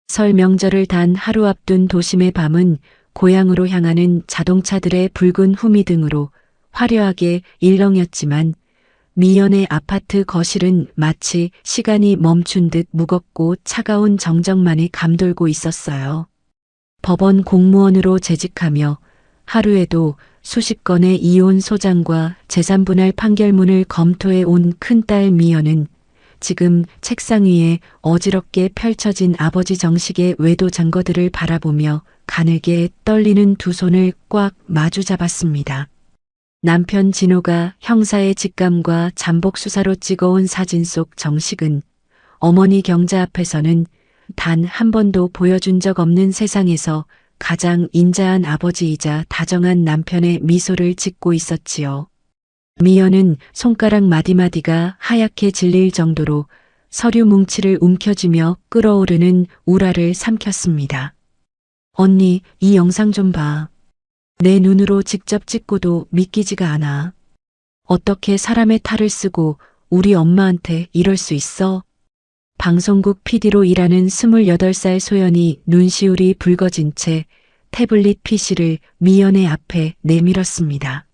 설 명절을 단 하루 앞둔 도심의 밤은 고향으로 향하는 자동차들의 붉은 후미등으로 화려하게 일렁였지만 미연의 아파트 거실은 마치 시간이 멈춘 듯 무겁고 차가운 정적만이 감돌고 있었어요. 법원 공무원으로 재직하며 하루에도 수십 건의 이혼 소장과 재산분할 판결문을 검토해 온 큰딸 미연은 지금 책상 위에 어지럽게 펼쳐진 아버지 정식의 외도 증거들을 바라보며 가늘게 떨리는 두 손을 꽉 마주 잡았습니다. 남편 진호가 형사의 직감과 잠복 수사로 찍어온 사진 속 정식은 어머니 경자 앞에서는 단 한 번도 보여준 적 없는 세상에서 가장 인자한 아버지이자 다정한 남편의 미소를 짓고 있었지요. 미연은 손가락 마디마디가 하얗게 질릴 정도로 서류 뭉치를 움켜쥐며 끓어오르는 우라를 삼켰습니다. 언니, 이 영상 좀 봐. 내 눈으로 직접 찍고도 믿기지가 않아. 어떻게 사람의 탈을 쓰고 우리 엄마한테 이럴 수 있어? 방송국 PD로 일하는 28살 소연이 눈시울이 붉어진 채 태블릿 PC를 미연의 앞에 내밀었습니다.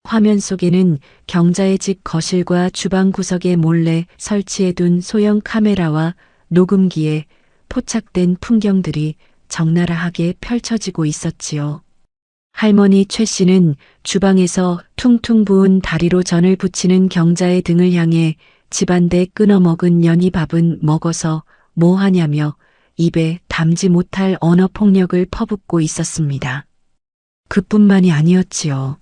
화면 속에는 경자의 집 거실과 주방 구석에 몰래 설치해둔 소형 카메라와 녹음기에 포착된 풍경들이 적나라하게 펼쳐지고 있었지요. 할머니 최 씨는 주방에서 퉁퉁 부은 다리로 전을 부치는 경자의 등을 향해 집안대 끊어먹은 연희밥은 먹어서 뭐 하냐며 입에 담지 못할 언어 폭력을 퍼붓고 있었습니다. 그뿐만이 아니었지요.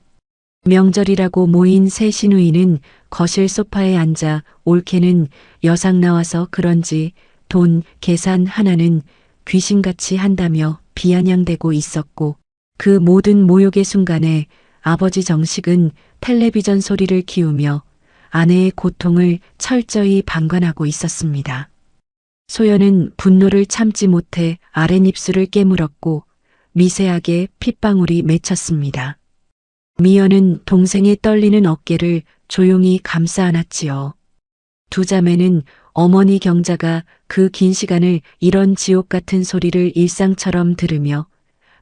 명절이라고 모인 세 시누이는 거실 소파에 앉아 올케는 여상 나와서 그런지 돈 계산 하나는 귀신같이 한다며 비아냥대고 있었고, 그 모든 모욕의 순간에 아버지 정식은 텔레비전 소리를 키우며 아내의 고통을 철저히 방관하고 있었습니다. 소연은 분노를 참지 못해 아랫입술을 깨물었고 미세하게 핏방울이 맺혔습니다. 미연은 동생의 떨리는 어깨를 조용히 감싸 안았지요. 두 자매는 어머니 경자가 그 긴 시간을 이런 지옥 같은 소리를 일상처럼 들으며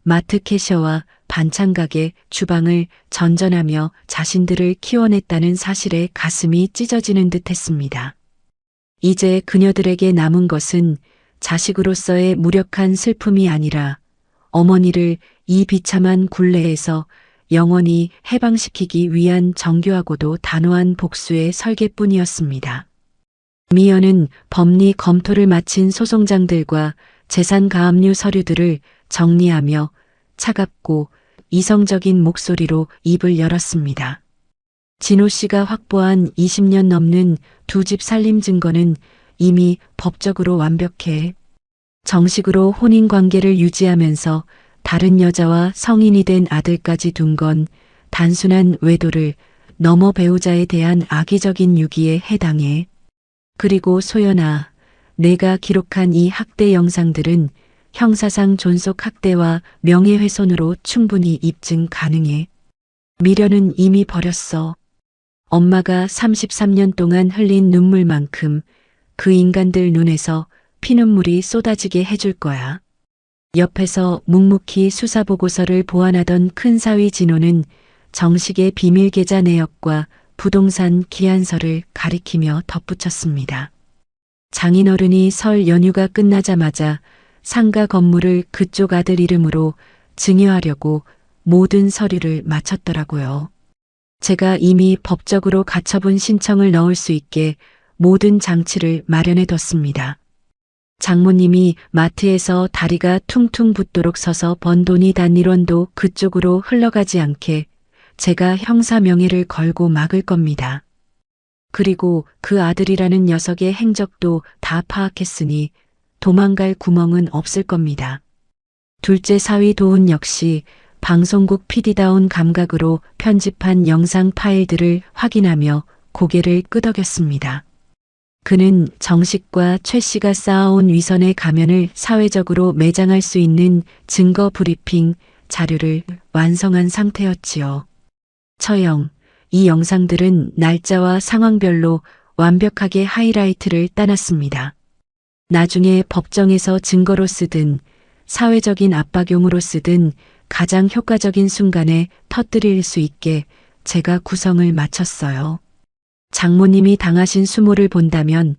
마트 캐셔와 반찬 가게 주방을 전전하며 자신들을 키워냈다는 사실에 가슴이 찢어지는 듯 했습니다. 이제 그녀들에게 남은 것은 자식으로서의 무력한 슬픔이 아니라 어머니를 이 비참한 굴레에서 영원히 해방시키기 위한 정교하고도 단호한 복수의 설계뿐이었습니다. 미연은 법리 검토를 마친 소송장들과 재산가압류 서류들을 정리하며 차갑고 이성적인 목소리로 입을 열었습니다. 진호 씨가 확보한 20년 넘는 두 집 살림 증거는 이미 법적으로 완벽해. 정식으로 혼인관계를 유지하면서 다른 여자와 성인이 된 아들까지 둔 건 단순한 외도를 넘어 배우자에 대한 악의적인 유기에 해당해. 그리고 소연아, 내가 기록한 이 학대 영상들은 형사상 존속 학대와 명예훼손으로 충분히 입증 가능해. 미련은 이미 버렸어. 엄마가 33년 동안 흘린 눈물만큼 그 인간들 눈에서 피눈물이 쏟아지게 해줄 거야. 옆에서 묵묵히 수사보고서를 보완하던 큰사위 진호는 정식의 비밀 계좌 내역과 부동산 기한서를 가리키며 덧붙였습니다. 장인어른이 설 연휴가 끝나자마자 상가 건물을 그쪽 아들 이름으로 증여하려고 모든 서류를 마쳤더라고요. 제가 이미 법적으로 가처분 신청을 넣을 수 있게 모든 장치를 마련해뒀습니다. 장모님이 마트에서 다리가 퉁퉁 붓도록 서서 번 돈이 단 1원도 그쪽으로 흘러가지 않게 제가 형사 명예를 걸고 막을 겁니다. 그리고 그 아들이라는 녀석의 행적도 다 파악했으니 도망갈 구멍은 없을 겁니다. 둘째 사위 도훈 역시 방송국 PD다운 감각으로 편집한 영상 파일들을 확인하며 고개를 끄덕였습니다. 그는 정식과 최 씨가 쌓아온 위선의 가면을 사회적으로 매장할 수 있는 증거 브리핑 자료를 완성한 상태였지요. 처형, 이 영상들은 날짜와 상황별로 완벽하게 하이라이트를 따놨습니다. 나중에 법정에서 증거로 쓰든 사회적인 압박용으로 쓰든 가장 효과적인 순간에 터뜨릴 수 있게 제가 구성을 마쳤어요. 장모님이 당하신 수모를 본다면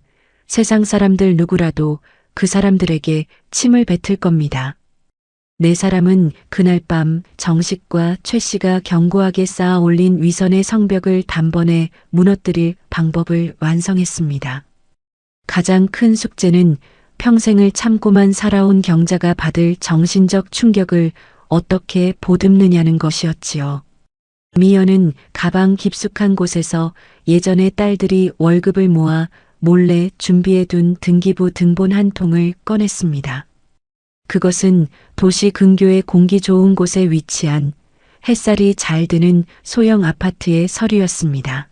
세상 사람들 누구라도 그 사람들에게 침을 뱉을 겁니다. 네 사람은 그날 밤 정식과 최 씨가 견고하게 쌓아 올린 위선의 성벽을 단번에 무너뜨릴 방법을 완성했습니다. 가장 큰 숙제는 평생을 참고만 살아온 경자가 받을 정신적 충격을 어떻게 보듬느냐는 것이었지요. 미연은 가방 깊숙한 곳에서 예전에 딸들이 월급을 모아 몰래 준비해둔 등기부 등본 한 통을 꺼냈습니다. 그것은 도시 근교의 공기 좋은 곳에 위치한 햇살이 잘 드는 소형 아파트의 서류였습니다.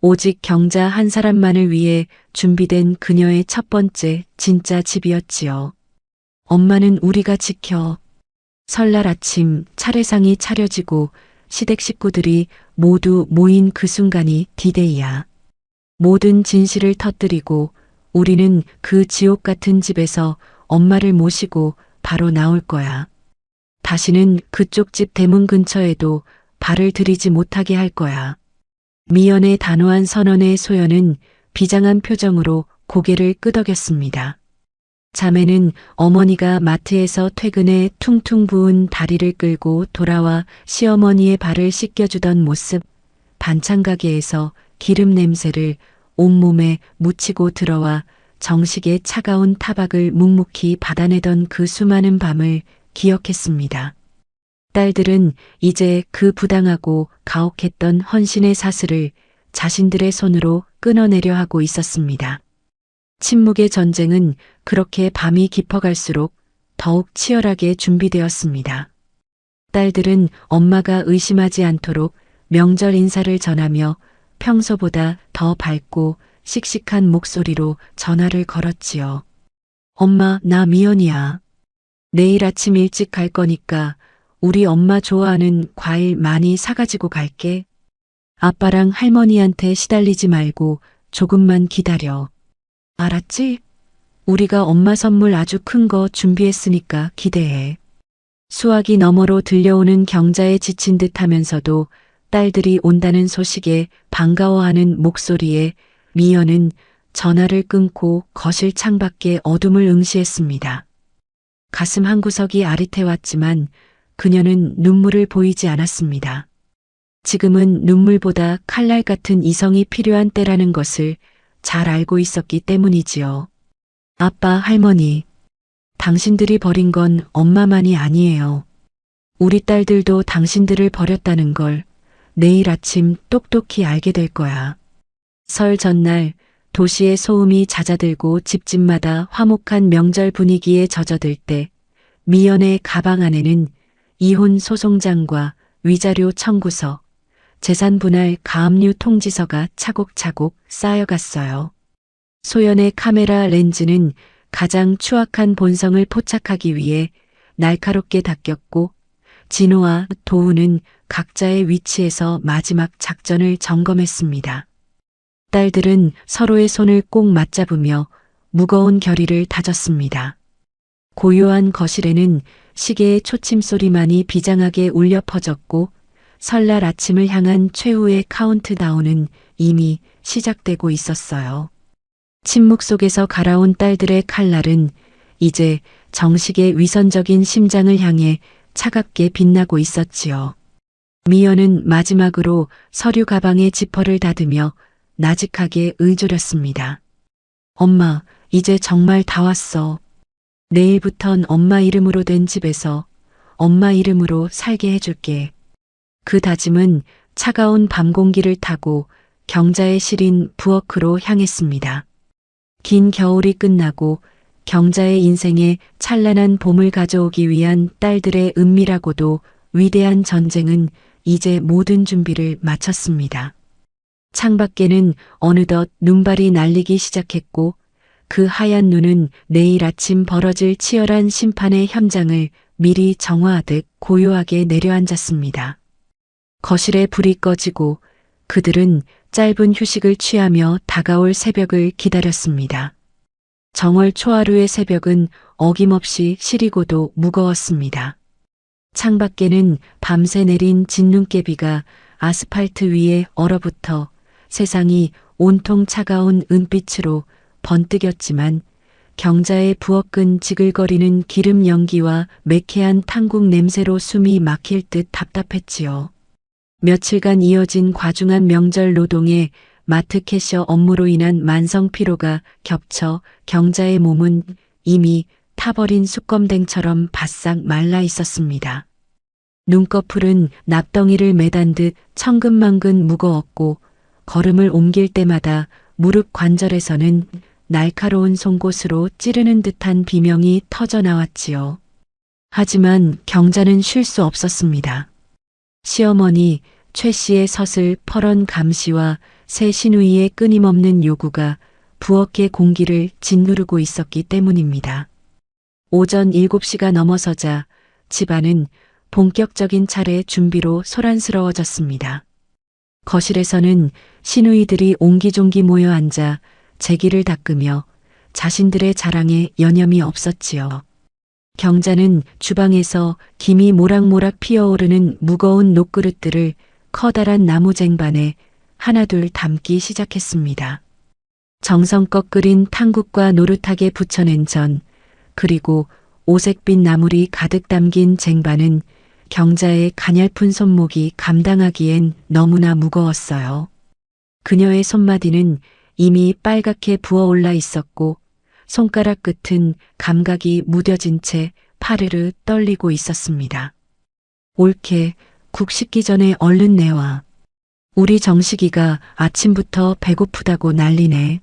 오직 경자 한 사람만을 위해 준비된 그녀의 첫 번째 진짜 집이었지요. 엄마는 우리가 지켜. 설날 아침 차례상이 차려지고 시댁 식구들이 모두 모인 그 순간이 디데이야. 모든 진실을 터뜨리고 우리는 그 지옥 같은 집에서 엄마를 모시고 바로 나올 거야. 다시는 그쪽 집 대문 근처에도 발을 들이지 못하게 할 거야. 미연의 단호한 선언에 소연은 비장한 표정으로 고개를 끄덕였습니다. 자매는 어머니가 마트에서 퇴근해 퉁퉁 부은 다리를 끌고 돌아와 시어머니의 발을 씻겨주던 모습, 반찬 가게에서 기름 냄새를 온몸에 묻히고 들어와 정식의 차가운 타박을 묵묵히 받아내던 그 수많은 밤을 기억했습니다. 딸들은 이제 그 부당하고 가혹했던 헌신의 사슬을 자신들의 손으로 끊어내려 하고 있었습니다. 침묵의 전쟁은 그렇게 밤이 깊어갈수록 더욱 치열하게 준비되었습니다. 딸들은 엄마가 의심하지 않도록 명절 인사를 전하며 평소보다 더 밝고 씩씩한 목소리로 전화를 걸었지요. 엄마, 나 미연이야. 내일 아침 일찍 갈 거니까 우리 엄마 좋아하는 과일 많이 사가지고 갈게. 아빠랑 할머니한테 시달리지 말고 조금만 기다려. 알았지? 우리가 엄마 선물 아주 큰 거 준비했으니까 기대해. 수화기 너머로 들려오는 경자에 지친 듯 하면서도 딸들이 온다는 소식에 반가워하는 목소리에 미연은 전화를 끊고 거실 창밖에 어둠을 응시했습니다. 가슴 한구석이 아릿해왔지만 그녀는 눈물을 보이지 않았습니다. 지금은 눈물보다 칼날 같은 이성이 필요한 때라는 것을 잘 알고 있었기 때문이지요. 아빠, 할머니, 당신들이 버린 건 엄마만이 아니에요. 우리 딸들도 당신들을 버렸다는 걸 내일 아침 똑똑히 알게 될 거야. 설 전날 도시의 소음이 잦아들고 집집마다 화목한 명절 분위기에 젖어들 때 미연의 가방 안에는 이혼 소송장과 위자료 청구서, 재산 분할 가압류 통지서가 차곡차곡 쌓여갔어요. 소연의 카메라 렌즈는 가장 추악한 본성을 포착하기 위해 날카롭게 닦였고 진호와 도우는 각자의 위치에서 마지막 작전을 점검했습니다. 딸들은 서로의 손을 꼭 맞잡으며 무거운 결의를 다졌습니다. 고요한 거실에는 시계의 초침소리만이 비장하게 울려 퍼졌고 설날 아침을 향한 최후의 카운트다운은 이미 시작되고 있었어요. 침묵 속에서 갈아온 딸들의 칼날은 이제 정식의 위선적인 심장을 향해 차갑게 빛나고 있었지요. 미연은 마지막으로 서류 가방의 지퍼를 닫으며 나직하게 의조렸습니다. 엄마, 이제 정말 다 왔어. 내일부턴 엄마 이름으로 된 집에서 엄마 이름으로 살게 해줄게. 그 다짐은 차가운 밤 공기를 타고 경자의 시린 부엌으로 향했습니다. 긴 겨울이 끝나고 경자의 인생에 찬란한 봄을 가져오기 위한 딸들의 은밀하고도 위대한 전쟁은 이제 모든 준비를 마쳤습니다. 창밖에는 어느덧 눈발이 날리기 시작했고 그 하얀 눈은 내일 아침 벌어질 치열한 심판의 현장을 미리 정화하듯 고요하게 내려앉았습니다. 거실에 불이 꺼지고 그들은 짧은 휴식을 취하며 다가올 새벽을 기다렸습니다. 정월 초하루의 새벽은 어김없이 시리고도 무거웠습니다. 창밖에는 밤새 내린 진눈깨비가 아스팔트 위에 얼어붙어 세상이 온통 차가운 은빛으로 번뜩였지만 경자의 부엌은 지글거리는 기름 연기와 매캐한 탕국 냄새로 숨이 막힐 듯 답답했지요. 며칠간 이어진 과중한 명절 노동에 마트 캐셔 업무로 인한 만성 피로가 겹쳐 경자의 몸은 이미 타버린 숯검댕처럼 바싹 말라 있었습니다. 눈꺼풀은 납덩이를 매단 듯 천근만근 무거웠고 걸음을 옮길 때마다 무릎 관절에서는 날카로운 송곳으로 찌르는 듯한 비명이 터져 나왔지요. 하지만 경자는 쉴 수 없었습니다. 시어머니 최 씨의 서슬 퍼런 감시와 새 시누이의 끊임없는 요구가 부엌의 공기를 짓누르고 있었기 때문입니다. 오전 7시가 넘어서자 집안은 본격적인 차례 준비로 소란스러워졌습니다. 거실에서는 시누이들이 옹기종기 모여 앉아 제기를 닦으며 자신들의 자랑에 여념이 없었지요. 경자는 주방에서 김이 모락모락 피어오르는 무거운 녹그릇들을 커다란 나무 쟁반에 하나둘 담기 시작했습니다. 정성껏 끓인 탕국과 노릇하게 부쳐낸 전, 그리고 오색빛 나물이 가득 담긴 쟁반은 경자의 가냘픈 손목이 감당하기엔 너무나 무거웠어요. 그녀의 손마디는 이미 빨갛게 부어올라 있었고 손가락 끝은 감각이 무뎌진 채 파르르 떨리고 있었습니다. 옳게 국 식기 전에 얼른 내와. 우리 정식이가 아침부터 배고프다고 난리네.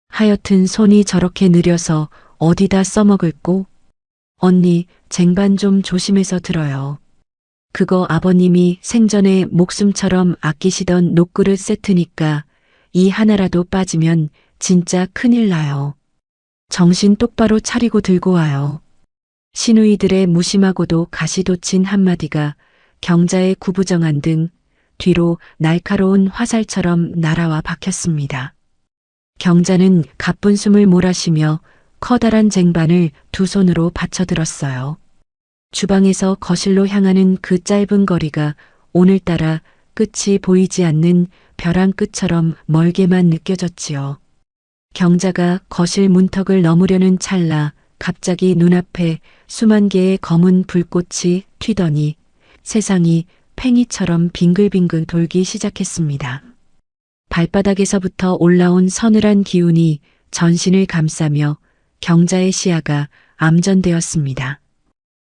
하여튼 손이 저렇게 느려서 어디다 써먹을꼬? 언니, 쟁반 좀 조심해서 들어요. 그거 아버님이 생전에 목숨처럼 아끼시던 녹그릇 세트니까 이 하나라도 빠지면 진짜 큰일 나요. 정신 똑바로 차리고 들고 와요. 시누이들의 무심하고도 가시돋친 한마디가 경자의 구부정한 등 뒤로 날카로운 화살처럼 날아와 박혔습니다. 경자는 가쁜 숨을 몰아쉬며 커다란 쟁반을 두 손으로 받쳐들었어요. 주방에서 거실로 향하는 그 짧은 거리가 오늘따라 끝이 보이지 않는 벼랑 끝처럼 멀게만 느껴졌지요. 경자가 거실 문턱을 넘으려는 찰나 갑자기 눈앞에 수만 개의 검은 불꽃이 튀더니 세상이 팽이처럼 빙글빙글 돌기 시작했습니다. 발바닥에서부터 올라온 서늘한 기운이 전신을 감싸며 경자의 시야가 암전되었습니다.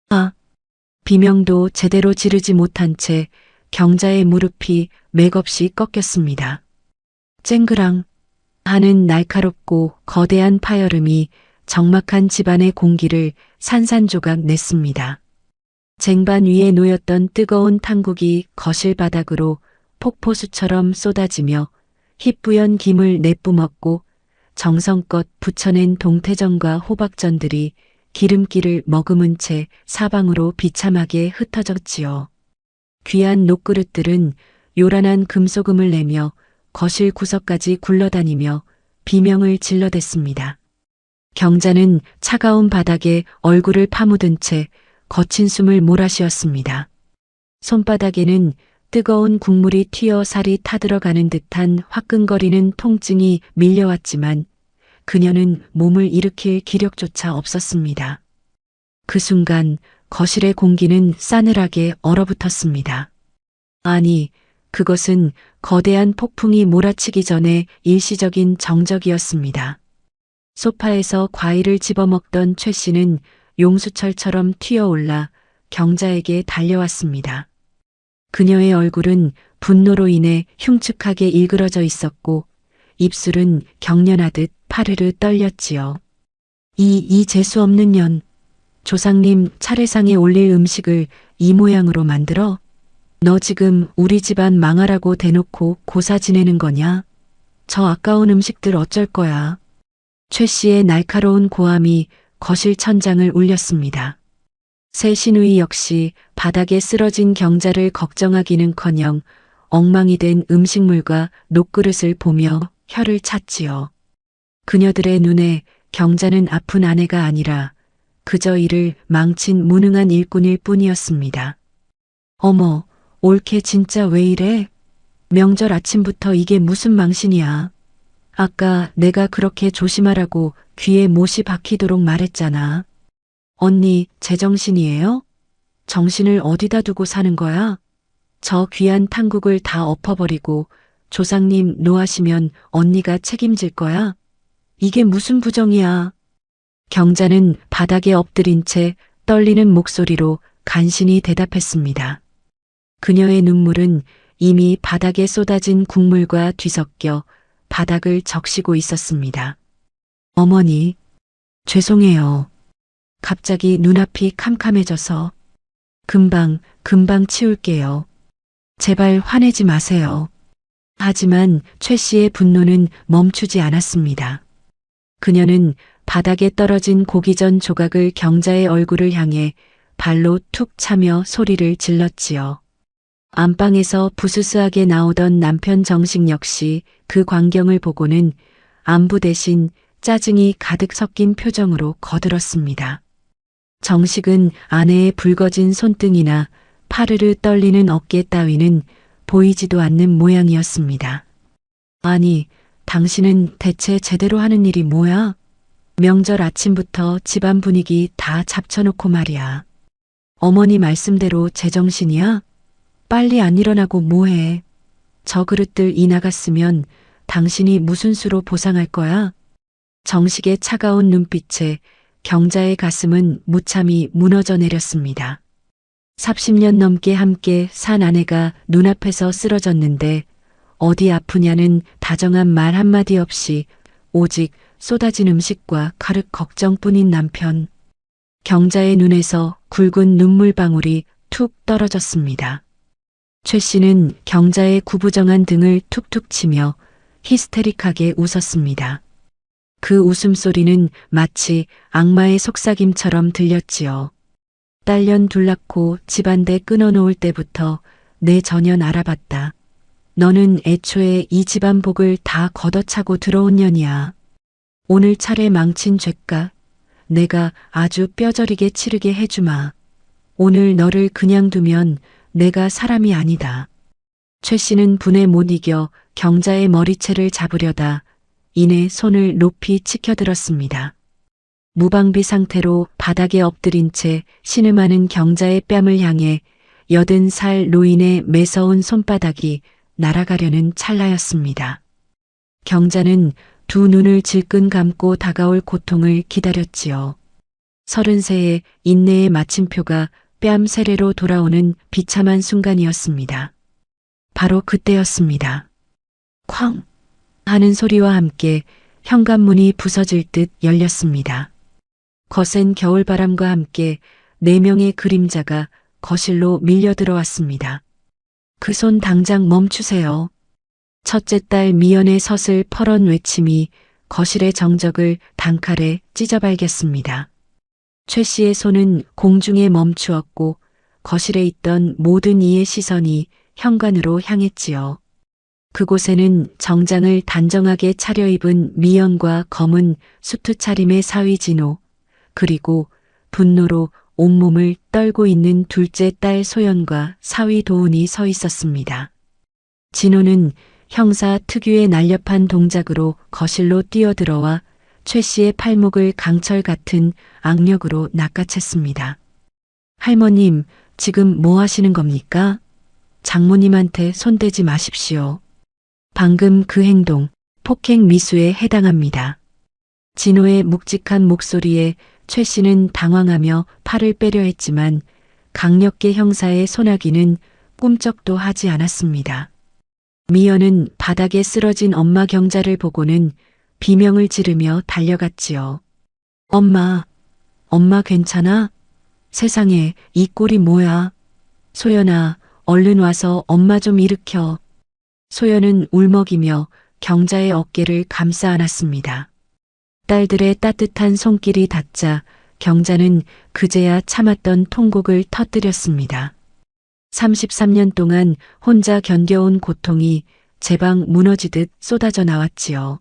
아! 비명도 제대로 지르지 못한 채 경자의 무릎이 맥없이 꺾였습니다. 쨍그랑 하는 날카롭고 거대한 파열음이 적막한 집안의 공기를 산산조각 냈습니다. 쟁반 위에 놓였던 뜨거운 탕국이 거실 바닥으로 폭포수처럼 쏟아지며 희뿌연 김을 내뿜었고 정성껏 부쳐낸 동태전과 호박전들이 기름기를 머금은 채 사방으로 비참하게 흩어졌지요. 귀한 녹그릇들은 요란한 금소금을 내며 거실 구석까지 굴러다니며 비명을 질러댔습니다. 경자는 차가운 바닥에 얼굴을 파묻은 채 거친 숨을 몰아쉬었습니다. 손바닥에는 뜨거운 국물이 튀어 살이 타들어가는 듯한 화끈거리는 통증이 밀려왔지만 그녀는 몸을 일으킬 기력조차 없었습니다. 그 순간 거실의 공기는 싸늘하게 얼어붙었습니다. 아니, 그것은 거대한 폭풍이 몰아치기 전에 일시적인 정적이었습니다. 소파에서 과일을 집어먹던 최 씨는 용수철처럼 튀어올라 경자에게 달려왔습니다. 그녀의 얼굴은 분노로 인해 흉측하게 일그러져 있었고 입술은 경련하듯 파르르 떨렸지요. 이 재수 없는 년, 조상님 차례상에 올릴 음식을 이 모양으로 만들어? 너 지금 우리 집안 망하라고 대놓고 고사 지내는 거냐? 저 아까운 음식들 어쩔 거야? 최 씨의 날카로운 고함이 거실 천장을 울렸습니다. 새 시누이 역시 바닥에 쓰러진 경자를 걱정하기는커녕 엉망이 된 음식물과 녹그릇을 보며 혀를 찼지요. 그녀들의 눈에 경자는 아픈 아내가 아니라 그저 일을 망친 무능한 일꾼일 뿐이었습니다. 어머, 올케 진짜 왜 이래? 명절 아침부터 이게 무슨 망신이야. 아까 내가 그렇게 조심하라고 귀에 못이 박히도록 말했잖아. 언니, 제정신이에요? 정신을 어디다 두고 사는 거야? 저 귀한 탕국을 다 엎어버리고 조상님 노하시면 언니가 책임질 거야? 이게 무슨 부정이야? 경자는 바닥에 엎드린 채 떨리는 목소리로 간신히 대답했습니다. 그녀의 눈물은 이미 바닥에 쏟아진 국물과 뒤섞여 바닥을 적시고 있었습니다. 어머니, 죄송해요. 갑자기 눈앞이 캄캄해져서 금방 치울게요. 제발 화내지 마세요. 하지만 최 씨의 분노는 멈추지 않았습니다. 그녀는 바닥에 떨어진 고기전 조각을 경자의 얼굴을 향해 발로 툭 차며 소리를 질렀지요. 안방에서 부스스하게 나오던 남편 정식 역시 그 광경을 보고는 안부 대신 짜증이 가득 섞인 표정으로 거들었습니다. 정식은 아내의 붉어진 손등이나 파르르 떨리는 어깨 따위는 보이지도 않는 모양이었습니다. 아니, 당신은 대체 제대로 하는 일이 뭐야? 명절 아침부터 집안 분위기 다 잡쳐놓고 말이야. 어머니 말씀대로 제정신이야? 빨리 안 일어나고 뭐해? 저 그릇들 이 나갔으면 당신이 무슨 수로 보상할 거야? 정식의 차가운 눈빛에 경자의 가슴은 무참히 무너져 내렸습니다. 30년 넘게 함께 산 아내가 눈앞에서 쓰러졌는데 어디 아프냐는 다정한 말 한마디 없이 오직 쏟아진 음식과 가륵 걱정뿐인 남편. 경자의 눈에서 굵은 눈물방울이 툭 떨어졌습니다. 최 씨는 경자의 구부정한 등을 툭툭 치며 히스테릭하게 웃었습니다. 그 웃음소리는 마치 악마의 속삭임처럼 들렸지요. 딸년 둘 낳고 집안대 끊어놓을 때부터 내 전연 알아봤다. 너는 애초에 이 집안 복을 다 걷어차고 들어온 년이야. 오늘 차례 망친 죄값 내가 아주 뼈저리게 치르게 해주마. 오늘 너를 그냥 두면 내가 사람이 아니다. 최 씨는 분에 못 이겨 경자의 머리채를 잡으려다 이내 손을 높이 치켜들었습니다. 무방비 상태로 바닥에 엎드린 채 신음하는 경자의 뺨을 향해 80살 노인의 매서운 손바닥이 날아가려는 찰나였습니다. 경자는 두 눈을 질끈 감고 다가올 고통을 기다렸지요. 30세의 인내의 마침표가 뺨 세례로 돌아오는 비참한 순간이었습니다. 바로 그때였습니다. 쾅! 하는 소리와 함께 현관문이 부서질 듯 열렸습니다. 거센 겨울바람과 함께 4명의 그림자가 거실로 밀려 들어왔습니다. 그 손 당장 멈추세요. 첫째 딸 미연의 서슬 퍼런 외침이 거실의 정적을 단칼에 찢어발겼습니다. 최 씨의 손은 공중에 멈추었고 거실에 있던 모든 이의 시선이 현관으로 향했지요. 그곳에는 정장을 단정하게 차려입은 미연과 검은 수트 차림의 사위 진호, 그리고 분노로 온몸을 떨고 있는 둘째 딸 소연과 사위 도훈이 서 있었습니다. 진호는 형사 특유의 날렵한 동작으로 거실로 뛰어들어와 최 씨의 팔목을 강철 같은 악력으로 낚아챘습니다. 할머님, 지금 뭐 하시는 겁니까? 장모님한테 손대지 마십시오. 방금 그 행동, 폭행 미수에 해당합니다. 진호의 묵직한 목소리에 최 씨는 당황하며 팔을 빼려 했지만 강력계 형사의 손아귀는 꿈쩍도 하지 않았습니다. 미연은 바닥에 쓰러진 엄마 경자를 보고는 비명을 지르며 달려갔지요. 엄마 괜찮아? 세상에 이 꼴이 뭐야? 소연아, 얼른 와서 엄마 좀 일으켜. 소연은 울먹이며 경자의 어깨를 감싸 안았습니다. 딸들의 따뜻한 손길이 닿자 경자는 그제야 참았던 통곡을 터뜨렸습니다. 33년 동안 혼자 견뎌온 고통이 제방 무너지듯 쏟아져 나왔지요.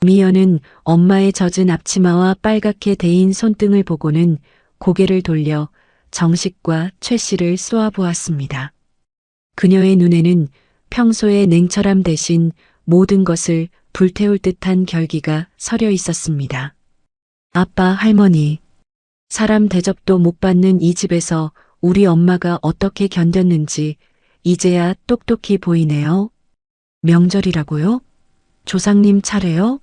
미연은 엄마의 젖은 앞치마와 빨갛게 데인 손등을 보고는 고개를 돌려 정식과 최 씨를 쏘아보았습니다. 그녀의 눈에는 평소의 냉철함 대신 모든 것을 불태울 듯한 결기가 서려 있었습니다. 아빠, 할머니, 사람 대접도 못 받는 이 집에서 우리 엄마가 어떻게 견뎠는지 이제야 똑똑히 보이네요. 명절이라고요? 조상님 차례요?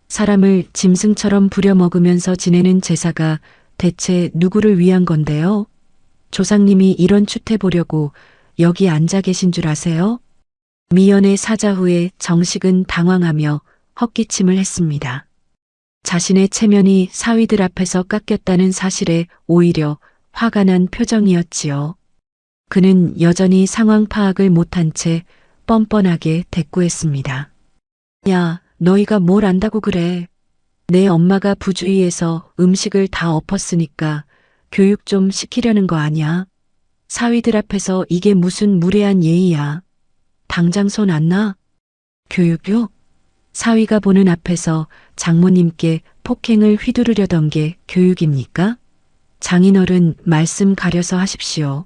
사람을 짐승처럼 부려먹으면서 지내는 제사가 대체 누구를 위한 건데요? 조상님이 이런 추태 보려고 여기 앉아 계신 줄 아세요? 미연의 사자 후에 정식은 당황하며 헛기침을 했습니다. 자신의 체면이 사위들 앞에서 깎였다는 사실에 오히려 화가 난 표정이었지요. 그는 여전히 상황 파악을 못한 채 뻔뻔하게 대꾸했습니다. 야, 너희가 뭘 안다고 그래. 내 엄마가 부주의해서 음식을 다 엎었으니까 교육 좀 시키려는 거 아니야. 사위들 앞에서 이게 무슨 무례한 예의야. 당장 손 안 놔? 교육요? 사위가 보는 앞에서 장모님께 폭행을 휘두르려던 게 교육입니까? 장인어른 말씀 가려서 하십시오.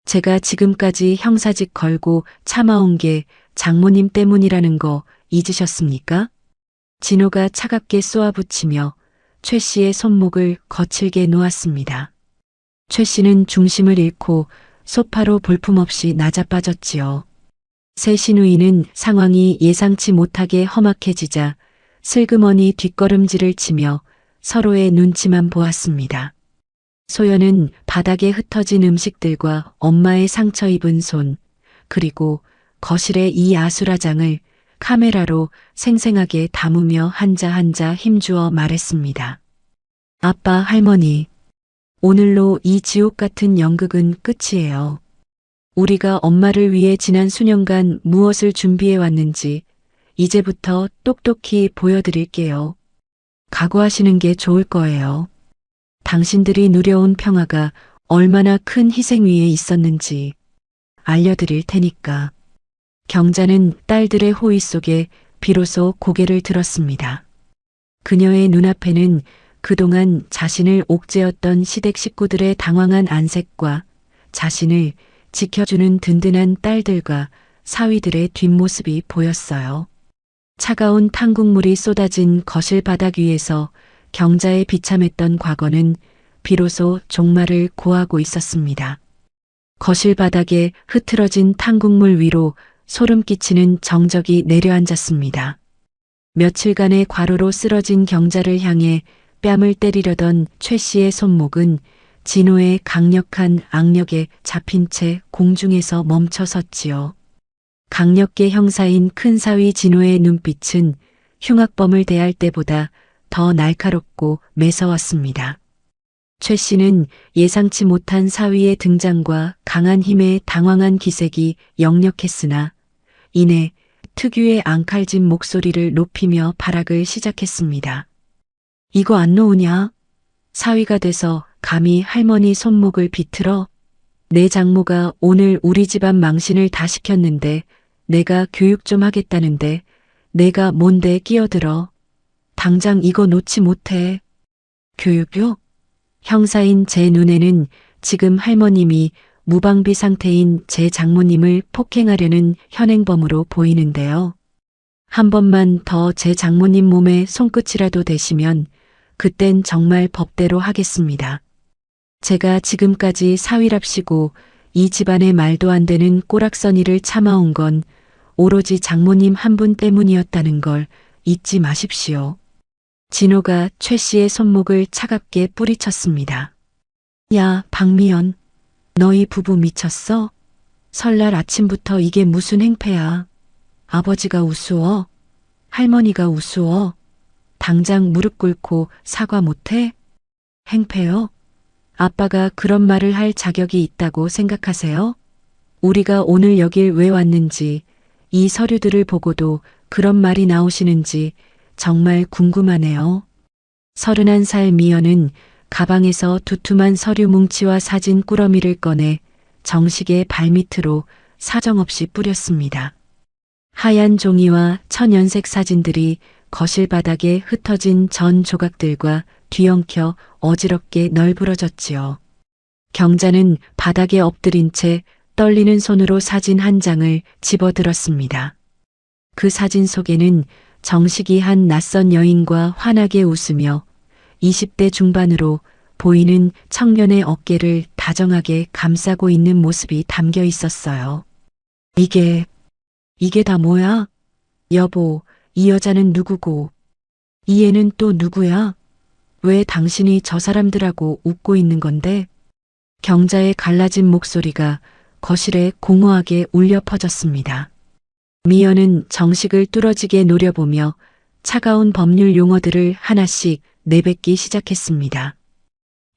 제가 지금까지 형사직 걸고 참아온 게 장모님 때문이라는 거 잊으셨습니까? 진호가 차갑게 쏘아붙이며 최 씨의 손목을 거칠게 놓았습니다. 최 씨는 중심을 잃고 소파로 볼품없이 나자빠졌지요. 새 시누이는 상황이 예상치 못하게 험악해지자 슬그머니 뒷걸음질을 치며 서로의 눈치만 보았습니다. 소연은 바닥에 흩어진 음식들과 엄마의 상처 입은 손, 그리고 거실의 이 아수라장을 카메라로 생생하게 담으며 한자 한자 힘주어 말했습니다. 아빠, 할머니, 오늘로 이 지옥 같은 연극은 끝이에요. 우리가 엄마를 위해 지난 수년간 무엇을 준비해 왔는지 이제부터 똑똑히 보여드릴게요. 각오하시는 게 좋을 거예요. 당신들이 누려온 평화가 얼마나 큰 희생 위에 있었는지 알려드릴 테니까. 경자는 딸들의 호의 속에 비로소 고개를 들었습니다. 그녀의 눈앞에는 그동안 자신을 옥죄었던 시댁 식구들의 당황한 안색과 자신을 지켜주는 든든한 딸들과 사위들의 뒷모습이 보였어요. 차가운 탕국물이 쏟아진 거실 바닥 위에서 경자의 비참했던 과거는 비로소 종말을 고하고 있었습니다. 거실 바닥에 흐트러진 탕국물 위로 소름 끼치는 정적이 내려앉았습니다. 며칠간의 과로로 쓰러진 경자를 향해 뺨을 때리려던 최 씨의 손목은 진호의 강력한 악력에 잡힌 채 공중에서 멈춰 섰지요. 강력계 형사인 큰사위 진호의 눈빛은 흉악범을 대할 때보다 더 날카롭고 매서웠습니다. 최 씨는 예상치 못한 사위의 등장과 강한 힘에 당황한 기색이 역력했으나 이내 특유의 앙칼진 목소리를 높이며 발악을 시작했습니다. 이거 안 놓으냐? 사위가 돼서 감히 할머니 손목을 비틀어? 내 장모가 오늘 우리 집안 망신을 다 시켰는데 내가 교육 좀 하겠다는데 내가 뭔데 끼어들어? 당장 이거 놓지 못해. 교육요? 형사인 제 눈에는 지금 할머님이 무방비 상태인 제 장모님을 폭행하려는 현행범으로 보이는데요. 한 번만 더 제 장모님 몸에 손끝이라도 대시면 그땐 정말 법대로 하겠습니다. 제가 지금까지 사위랍시고 이 집안의 말도 안 되는 꼬락서니를 참아온 건 오로지 장모님 한 분 때문이었다는 걸 잊지 마십시오. 진호가 최 씨의 손목을 차갑게 뿌리쳤습니다. 야, 박미연, 너희 부부 미쳤어? 설날 아침부터 이게 무슨 행패야? 아버지가 우스워? 할머니가 우스워? 당장 무릎 꿇고 사과 못해? 행패요? 아빠가 그런 말을 할 자격이 있다고 생각하세요? 우리가 오늘 여길 왜 왔는지, 이 서류들을 보고도 그런 말이 나오시는지 정말 궁금하네요. 31살 미연은 가방에서 두툼한 서류 뭉치와 사진 꾸러미를 꺼내 정식의 발밑으로 사정없이 뿌렸습니다. 하얀 종이와 천연색 사진들이 거실 바닥에 흩어진 전 조각들과 뒤엉켜 어지럽게 널브러졌지요. 경자는 바닥에 엎드린 채 떨리는 손으로 사진 한 장을 집어들었습니다. 그 사진 속에는 정식이 한 낯선 여인과 환하게 웃으며 20대 중반으로 보이는 청년의 어깨를 다정하게 감싸고 있는 모습이 담겨 있었어요. 이게 다 뭐야? 여보, 이 여자는 누구고? 이 애는 또 누구야? 왜 당신이 저 사람들하고 웃고 있는 건데? 경자의 갈라진 목소리가 거실에 공허하게 울려 퍼졌습니다. 미연은 정식을 뚫어지게 노려보며 차가운 법률 용어들을 하나씩 내뱉기 시작했습니다.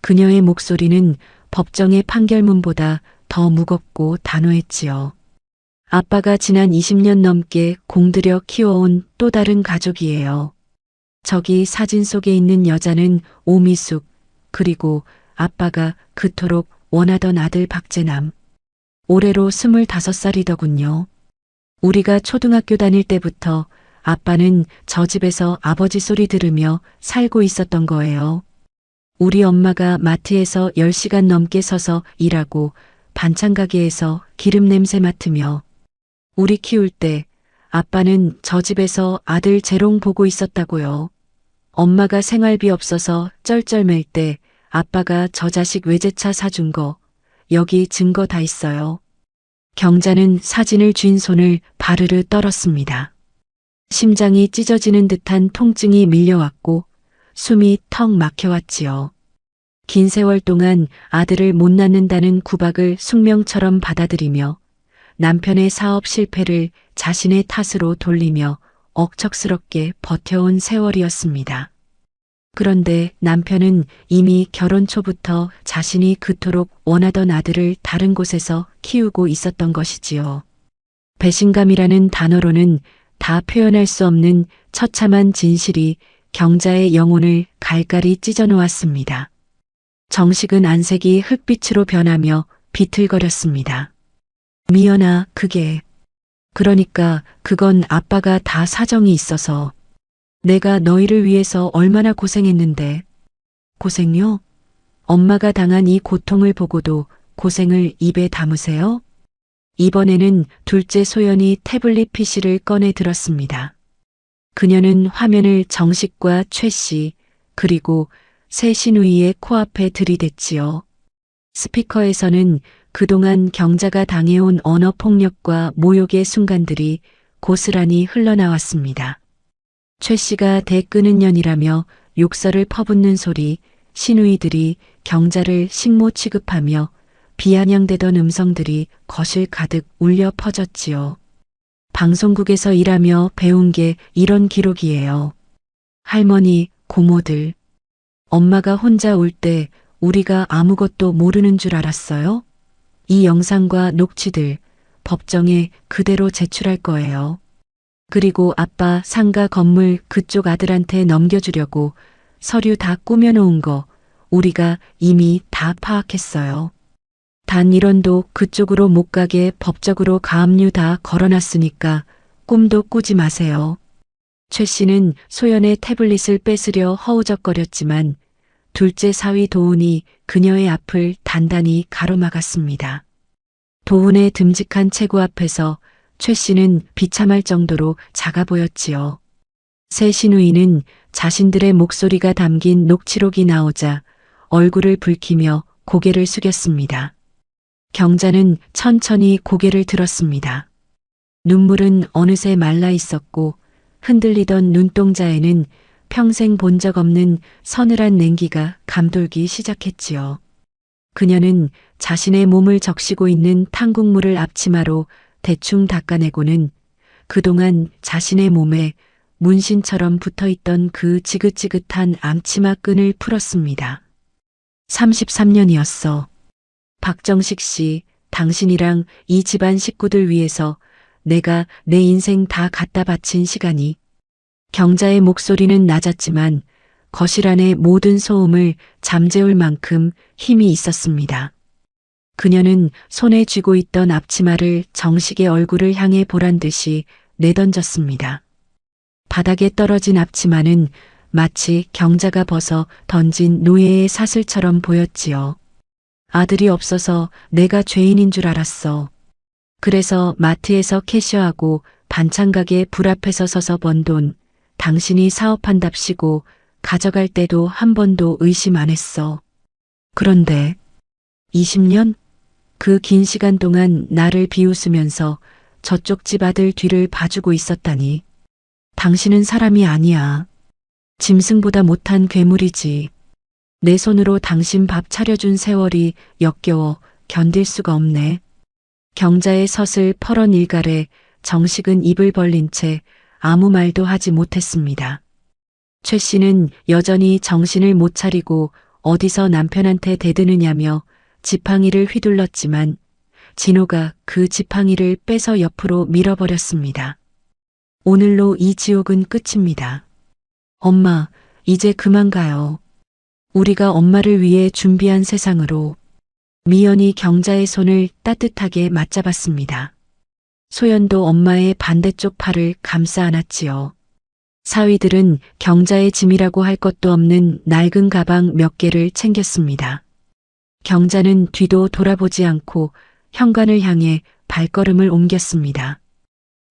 그녀의 목소리는 법정의 판결문보다 더 무겁고 단호했지요. 아빠가 지난 20년 넘게 공들여 키워온 또 다른 가족이에요. 저기 사진 속에 있는 여자는 오미숙, 그리고 아빠가 그토록 원하던 아들 박재남. 올해로 25살이더군요. 우리가 초등학교 다닐 때부터 아빠는 저 집에서 아버지 소리 들으며 살고 있었던 거예요. 우리 엄마가 마트에서 10시간 넘게 서서 일하고 반찬 가게에서 기름 냄새 맡으며 우리 키울 때 아빠는 저 집에서 아들 재롱 보고 있었다고요. 엄마가 생활비 없어서 쩔쩔맬 때 아빠가 저 자식 외제차 사준 거 여기 증거 다 있어요. 경자는 사진을 쥔 손을 바르르 떨었습니다. 심장이 찢어지는 듯한 통증이 밀려왔고 숨이 턱 막혀왔지요. 긴 세월 동안 아들을 못 낳는다는 구박을 숙명처럼 받아들이며 남편의 사업 실패를 자신의 탓으로 돌리며 억척스럽게 버텨온 세월이었습니다. 그런데 남편은 이미 결혼 초부터 자신이 그토록 원하던 아들을 다른 곳에서 키우고 있었던 것이지요. 배신감이라는 단어로는 다 표현할 수 없는 처참한 진실이 경자의 영혼을 갈갈이 찢어놓았습니다. 정식은 안색이 흑빛으로 변하며 비틀거렸습니다. 미연아, 그러니까 그건 아빠가 다 사정이 있어서 내가 너희를 위해서 얼마나 고생했는데. 고생요? 엄마가 당한 이 고통을 보고도 고생을 입에 담으세요? 이번에는 둘째 소연이 태블릿 PC를 꺼내 들었습니다. 그녀는 화면을 정식과 최 씨, 그리고 새 시누이의 코앞에 들이댔지요. 스피커에서는 그동안 경자가 당해온 언어폭력과 모욕의 순간들이 고스란히 흘러나왔습니다. 최 씨가 대끄는 년이라며 욕설을 퍼붓는 소리, 시누이들이 경자를 식모 취급하며 비아냥대던 음성들이 거실 가득 울려 퍼졌지요. 방송국에서 일하며 배운 게 이런 기록이에요. 할머니, 고모들. 엄마가 혼자 울 때 우리가 아무것도 모르는 줄 알았어요? 이 영상과 녹취들 법정에 그대로 제출할 거예요. 그리고 아빠 상가 건물 그쪽 아들한테 넘겨주려고 서류 다 꾸며놓은 거 우리가 이미 다 파악했어요. 단 1원도 그쪽으로 못 가게 법적으로 가압류 다 걸어놨으니까 꿈도 꾸지 마세요. 최 씨는 소연의 태블릿을 뺏으려 허우적거렸지만 둘째 사위 도훈이 그녀의 앞을 단단히 가로막았습니다. 도훈의 듬직한 체구 앞에서 최 씨는 비참할 정도로 작아 보였지요. 새 시누이는 자신들의 목소리가 담긴 녹취록이 나오자 얼굴을 붉히며 고개를 숙였습니다. 경자는 천천히 고개를 들었습니다. 눈물은 어느새 말라 있었고 흔들리던 눈동자에는 평생 본 적 없는 서늘한 냉기가 감돌기 시작했지요. 그녀는 자신의 몸을 적시고 있는 탕국물을 앞치마로 대충 닦아내고는 그동안 자신의 몸에 문신처럼 붙어있던 그 지긋지긋한 앞치마 끈을 풀었습니다. 33년이었어. 박정식 씨, 당신이랑 이 집안 식구들 위해서 내가 내 인생 다 갖다 바친 시간이. 경자의 목소리는 낮았지만 거실 안의 모든 소음을 잠재울 만큼 힘이 있었습니다. 그녀는 손에 쥐고 있던 앞치마를 정식의 얼굴을 향해 보란 듯이 내던졌습니다. 바닥에 떨어진 앞치마는 마치 경자가 벗어 던진 노예의 사슬처럼 보였지요. 아들이 없어서 내가 죄인인 줄 알았어. 그래서 마트에서 캐셔하고 반찬 가게 불 앞에서 서서 번 돈, 당신이 사업한답시고 가져갈 때도 한 번도 의심 안 했어. 그런데 20년? 그 긴 시간 동안 나를 비웃으면서 저쪽 집 아들 뒤를 봐주고 있었다니. 당신은 사람이 아니야. 짐승보다 못한 괴물이지. 내 손으로 당신 밥 차려준 세월이 역겨워 견딜 수가 없네. 경자의 섯을 펄은 일갈에 정식은 입을 벌린 채 아무 말도 하지 못했습니다. 최 씨는 여전히 정신을 못 차리고 어디서 남편한테 대드느냐며 지팡이를 휘둘렀지만 진호가 그 지팡이를 빼서 옆으로 밀어버렸습니다. 오늘로 이 지옥은 끝입니다. 엄마, 이제 그만 가요. 우리가 엄마를 위해 준비한 세상으로. 미연이 경자의 손을 따뜻하게 맞잡았습니다. 소연도 엄마의 반대쪽 팔을 감싸 안았지요. 사위들은 경자의 짐이라고 할 것도 없는 낡은 가방 몇 개를 챙겼습니다. 경자는 뒤도 돌아보지 않고 현관을 향해 발걸음을 옮겼습니다.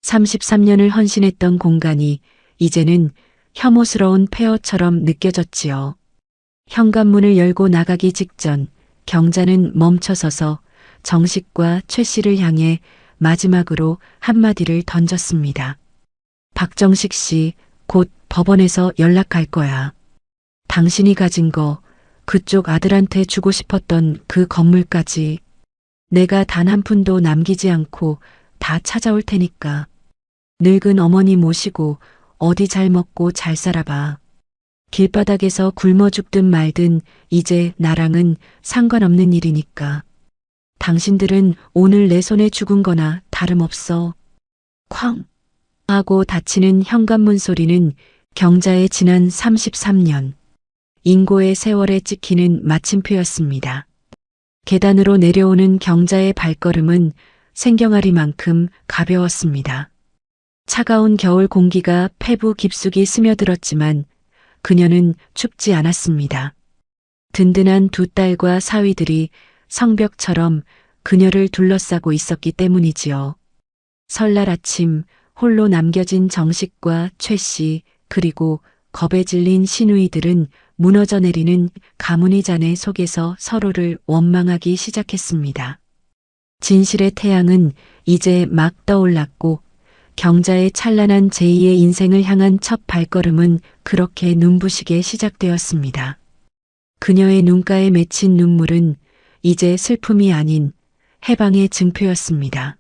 33년을 헌신했던 공간이 이제는 혐오스러운 폐허처럼 느껴졌지요. 현관문을 열고 나가기 직전 경자는 멈춰서서 정식과 최 씨를 향해 마지막으로 한마디를 던졌습니다. 박정식 씨, 곧 법원에서 연락할 거야. 당신이 가진 거, 그쪽 아들한테 주고 싶었던 그 건물까지 내가 단 한 푼도 남기지 않고 다 찾아올 테니까. 늙은 어머니 모시고 어디 잘 먹고 잘 살아봐. 길바닥에서 굶어 죽든 말든 이제 나랑은 상관없는 일이니까. 당신들은 오늘 내 손에 죽은 거나 다름없어. 쾅! 하고 닫히는 현관문 소리는 경자의 지난 33년, 인고의 세월에 찍히는 마침표였습니다. 계단으로 내려오는 경자의 발걸음은 생경아리만큼 가벼웠습니다. 차가운 겨울 공기가 폐부 깊숙이 스며들었지만 그녀는 춥지 않았습니다. 든든한 두 딸과 사위들이 성벽처럼 그녀를 둘러싸고 있었기 때문이지요. 설날 아침 홀로 남겨진 정식과 최 씨 그리고 겁에 질린 시누이들은 무너져 내리는 가문의 잔해 속에서 서로를 원망하기 시작했습니다. 진실의 태양은 이제 막 떠올랐고 경자의 찬란한 제2의 인생을 향한 첫 발걸음은 그렇게 눈부시게 시작되었습니다. 그녀의 눈가에 맺힌 눈물은 이제 슬픔이 아닌 해방의 증표였습니다.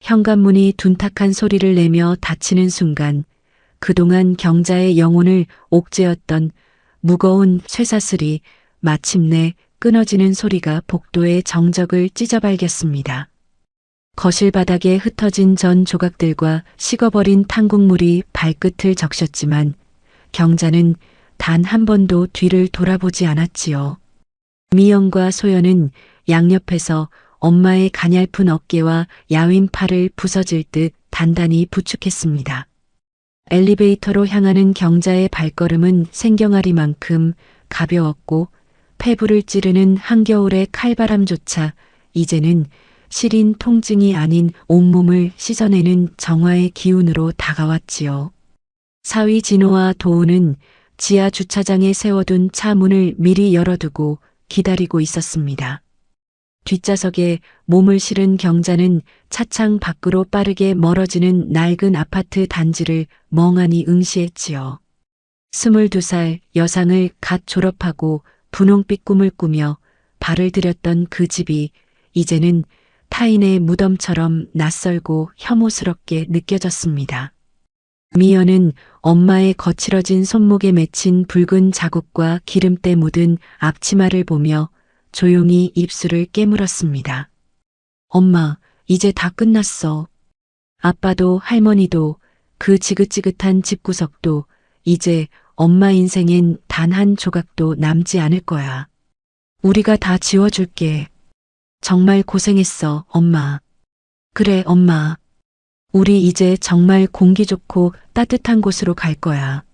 현관문이 둔탁한 소리를 내며 닫히는 순간 그동안 경자의 영혼을 옥죄었던 무거운 쇠사슬이 마침내 끊어지는 소리가 복도의 정적을 찢어발겼습니다. 거실 바닥에 흩어진 전 조각들과 식어버린 탕국물이 발끝을 적셨지만 경자는 단 한 번도 뒤를 돌아보지 않았지요. 미영과 소연은 양옆에서 엄마의 가냘픈 어깨와 야윈 팔을 부서질 듯 단단히 부축했습니다. 엘리베이터로 향하는 경자의 발걸음은 생경아리만큼 가벼웠고 폐부를 찌르는 한겨울의 칼바람조차 이제는 시린 통증이 아닌 온몸을 씻어내는 정화의 기운으로 다가왔지요. 사위 진호와 도우는 지하 주차장에 세워둔 차 문을 미리 열어두고 기다리고 있었습니다. 뒷좌석에 몸을 실은 경자는 차창 밖으로 빠르게 멀어지는 낡은 아파트 단지를 멍하니 응시했지요. 22살 여상을 갓 졸업하고 분홍빛 꿈을 꾸며 발을 들였던 그 집이 이제는 타인의 무덤처럼 낯설고 혐오스럽게 느껴졌습니다. 미연은 엄마의 거칠어진 손목에 맺힌 붉은 자국과 기름때 묻은 앞치마를 보며 조용히 입술을 깨물었습니다. 엄마, 이제 다 끝났어. 아빠도 할머니도 그 지긋지긋한 집구석도 이제 엄마 인생엔 단 한 조각도 남지 않을 거야. 우리가 다 지워줄게. 정말 고생했어, 엄마. 그래, 엄마. 우리 이제 정말 공기 좋고 따뜻한 곳으로 갈 거야.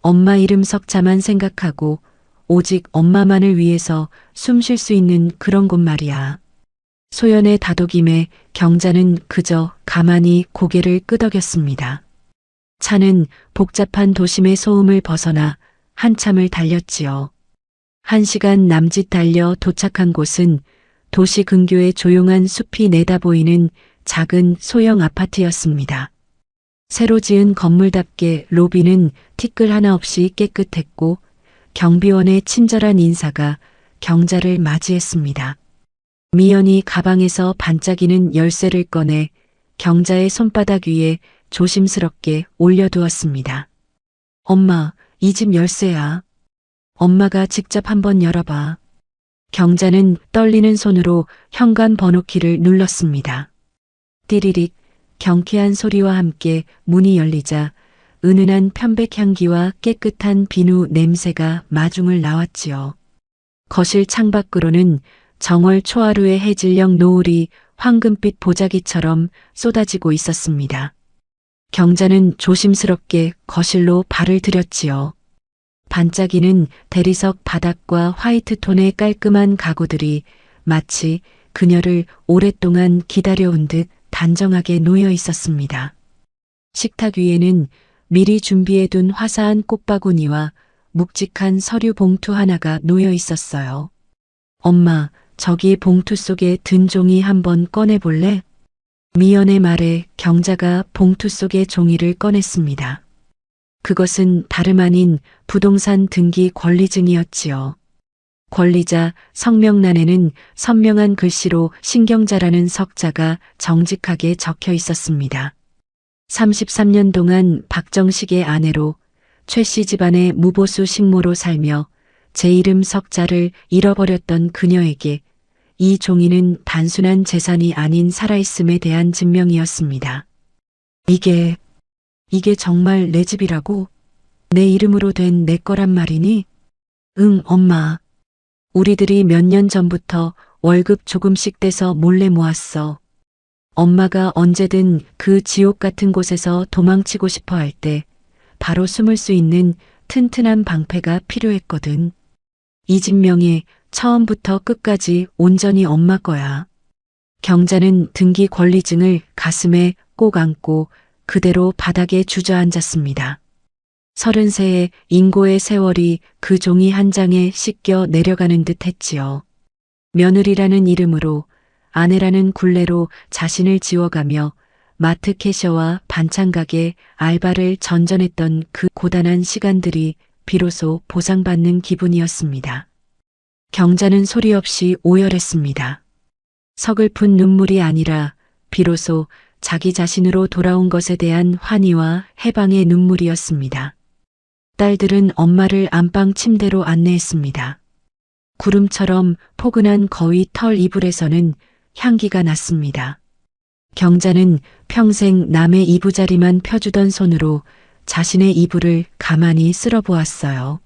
엄마 이름 석자만 생각하고 오직 엄마만을 위해서 숨 쉴 수 있는 그런 곳 말이야. 소연의 다독임에 경자는 그저 가만히 고개를 끄덕였습니다. 차는 복잡한 도심의 소음을 벗어나 한참을 달렸지요. 1시간 남짓 달려 도착한 곳은 도시 근교의 조용한 숲이 내다보이는 작은 소형 아파트였습니다. 새로 지은 건물답게 로비는 티끌 하나 없이 깨끗했고 경비원의 친절한 인사가 경자를 맞이했습니다. 미연이 가방에서 반짝이는 열쇠를 꺼내 경자의 손바닥 위에 조심스럽게 올려두었습니다. 엄마, 이 집 열쇠야. 엄마가 직접 한번 열어봐. 경자는 떨리는 손으로 현관 번호키를 눌렀습니다. 띠리릭, 경쾌한 소리와 함께 문이 열리자 은은한 편백향기와 깨끗한 비누 냄새가 마중을 나왔지요. 거실 창밖으로는 정월 초하루의 해질녘 노을이 황금빛 보자기처럼 쏟아지고 있었습니다. 경자는 조심스럽게 거실로 발을 들였지요. 반짝이는 대리석 바닥과 화이트톤의 깔끔한 가구들이 마치 그녀를 오랫동안 기다려온 듯 단정하게 놓여 있었습니다. 식탁 위에는 미리 준비해둔 화사한 꽃바구니와 묵직한 서류 봉투 하나가 놓여 있었어요. 엄마, 저기 봉투 속에 든 종이 한번 꺼내볼래? 미연의 말에 경자가 봉투 속의 종이를 꺼냈습니다. 그것은 다름 아닌 부동산 등기 권리증이었지요. 권리자 성명란에는 선명한 글씨로 신경자라는 석자가 정직하게 적혀 있었습니다. 33년 동안 박정식의 아내로 최 씨 집안의 무보수 식모로 살며 제 이름 석자를 잃어버렸던 그녀에게 이 종이는 단순한 재산이 아닌 살아있음에 대한 증명이었습니다. 이게 정말 내 집이라고? 내 이름으로 된 내 거란 말이니? 응, 엄마. 우리들이 몇 년 전부터 월급 조금씩 떼서 몰래 모았어. 엄마가 언제든 그 지옥 같은 곳에서 도망치고 싶어 할 때 바로 숨을 수 있는 튼튼한 방패가 필요했거든. 이 집 명예 처음부터 끝까지 온전히 엄마 거야. 경자는 등기 권리증을 가슴에 꼭 안고 그대로 바닥에 주저앉았습니다. 33의 인고의 세월이 그 종이 한 장에 씻겨 내려가는 듯 했지요. 며느리라는 이름으로 아내라는 굴레로 자신을 지워가며 마트 캐셔와 반찬가게 알바를 전전했던 그 고단한 시간들이 비로소 보상받는 기분이었습니다. 경자는 소리 없이 오열했습니다. 서글픈 눈물이 아니라 비로소 자기 자신으로 돌아온 것에 대한 환희와 해방의 눈물이었습니다. 딸들은 엄마를 안방 침대로 안내했습니다. 구름처럼 포근한 거위 털 이불에서는 향기가 났습니다. 경자는 평생 남의 이부자리만 펴주던 손으로 자신의 이불을 가만히 쓸어보았어요.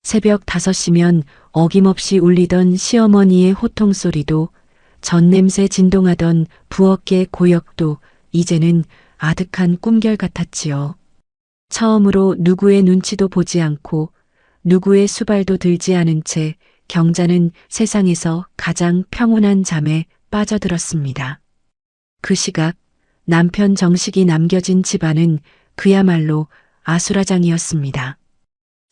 새벽 5시면 어김없이 울리던 시어머니의 호통 소리도 전냄새 진동하던 부엌의 고역도 이제는 아득한 꿈결 같았지요. 처음으로 누구의 눈치도 보지 않고 누구의 수발도 들지 않은 채 경자는 세상에서 가장 평온한 잠에 빠져들었습니다. 그 시각 남편 정식이 남겨진 집안은 그야말로 아수라장이었습니다.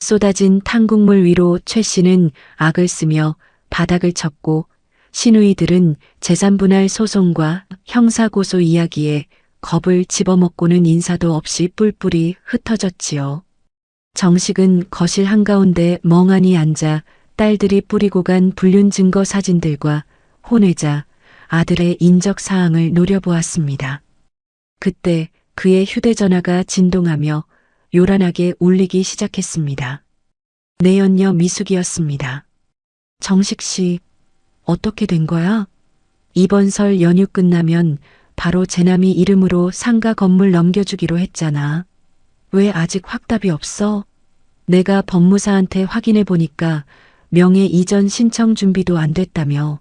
쏟아진 탕국물 위로 최 씨는 악을 쓰며 바닥을 쳤고 시누이들은 재산분할 소송과 형사고소 이야기에 겁을 집어먹고는 인사도 없이 뿔뿔이 흩어졌지요. 정식은 거실 한가운데 멍하니 앉아 딸들이 뿌리고 간 불륜 증거 사진들과 혼외자, 아들의 인적 사항을 노려보았습니다. 그때 그의 휴대전화가 진동하며 요란하게 울리기 시작했습니다. 내연녀 미숙이었습니다. 정식 씨, 어떻게 된 거야? 이번 설 연휴 끝나면 바로 제남이 이름으로 상가 건물 넘겨주기로 했잖아. 왜 아직 확답이 없어? 내가 법무사한테 확인해 보니까 명예 이전 신청 준비도 안 됐다며.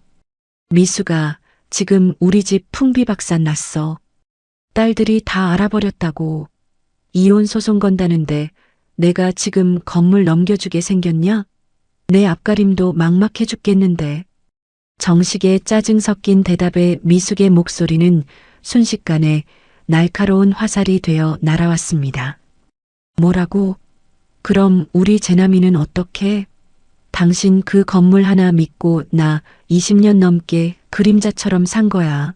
미수가 지금 우리 집 풍비박산 났어. 딸들이 다 알아버렸다고. 이혼 소송 건다는데 내가 지금 건물 넘겨주게 생겼냐? 내 앞가림도 막막해 죽겠는데. 정식의 짜증 섞인 대답에 미숙의 목소리는 순식간에 날카로운 화살이 되어 날아왔습니다. 뭐라고? 그럼 우리 제남이는 어떻게? 당신 그 건물 하나 믿고 나 20년 넘게 그림자처럼 산 거야.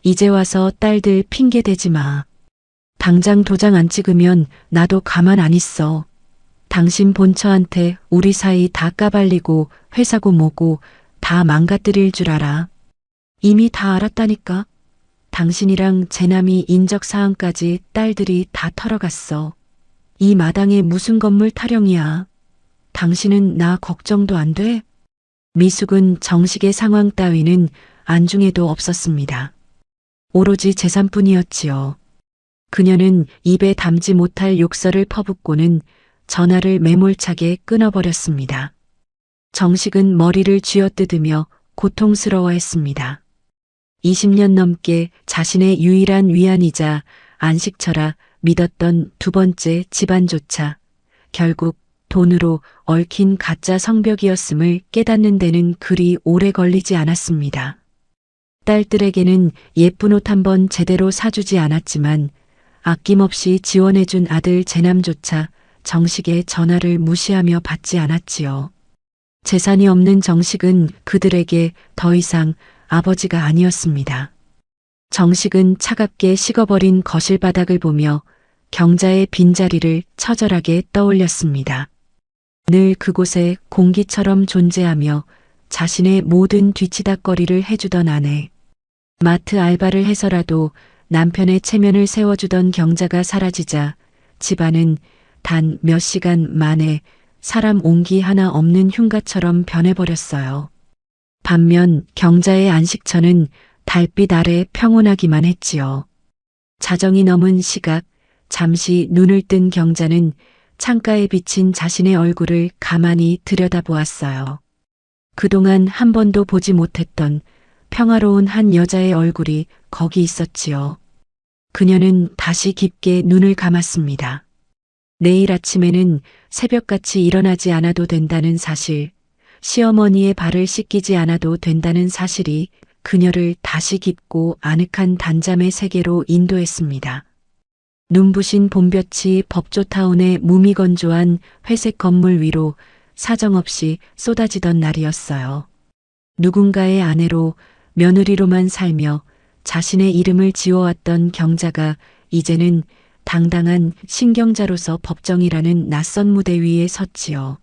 이제 와서 딸들 핑계 대지 마. 당장 도장 안 찍으면 나도 가만 안 있어. 당신 본처한테 우리 사이 다 까발리고 회사고 뭐고 다 망가뜨릴 줄 알아. 이미 다 알았다니까. 당신이랑 제남이 인적사항까지 딸들이 다 털어갔어. 이 마당에 무슨 건물 타령이야. 당신은 나 걱정도 안 돼? 미숙은 정식의 상황 따위는 안중에도 없었습니다. 오로지 재산뿐이었지요. 그녀는 입에 담지 못할 욕설을 퍼붓고는 전화를 매몰차게 끊어버렸습니다. 정식은 머리를 쥐어뜯으며 고통스러워했습니다. 20년 넘게 자신의 유일한 위안이자 안식처라 믿었던 두 번째 집안조차 결국 돈으로 얽힌 가짜 성벽이었음을 깨닫는 데는 그리 오래 걸리지 않았습니다. 딸들에게는 예쁜 옷 한 번 제대로 사주지 않았지만 아낌없이 지원해준 아들 제남조차 정식의 전화를 무시하며 받지 않았지요. 재산이 없는 정식은 그들에게 더 이상 아버지가 아니었습니다. 정식은 차갑게 식어버린 거실 바닥을 보며 경자의 빈자리를 처절하게 떠올렸습니다. 늘 그곳에 공기처럼 존재하며 자신의 모든 뒤치다꺼리를 해주던 아내. 마트 알바를 해서라도 남편의 체면을 세워주던 경자가 사라지자 집안은 단 몇 시간 만에 사람 온기 하나 없는 흉가처럼 변해버렸어요. 반면 경자의 안식처는 달빛 아래 평온하기만 했지요. 자정이 넘은 시각, 잠시 눈을 뜬 경자는 창가에 비친 자신의 얼굴을 가만히 들여다보았어요. 그동안 한 번도 보지 못했던 평화로운 한 여자의 얼굴이 거기 있었지요. 그녀는 다시 깊게 눈을 감았습니다. 내일 아침에는 새벽같이 일어나지 않아도 된다는 사실, 시어머니의 발을 씻기지 않아도 된다는 사실이 그녀를 다시 깊고 아늑한 단잠의 세계로 인도했습니다. 눈부신 봄볕이 법조타운의 무미건조한 회색 건물 위로 사정없이 쏟아지던 날이었어요. 누군가의 아내로 며느리로만 살며 자신의 이름을 지어왔던 경자가 이제는 당당한 신경자로서 법정이라는 낯선 무대 위에 섰지요.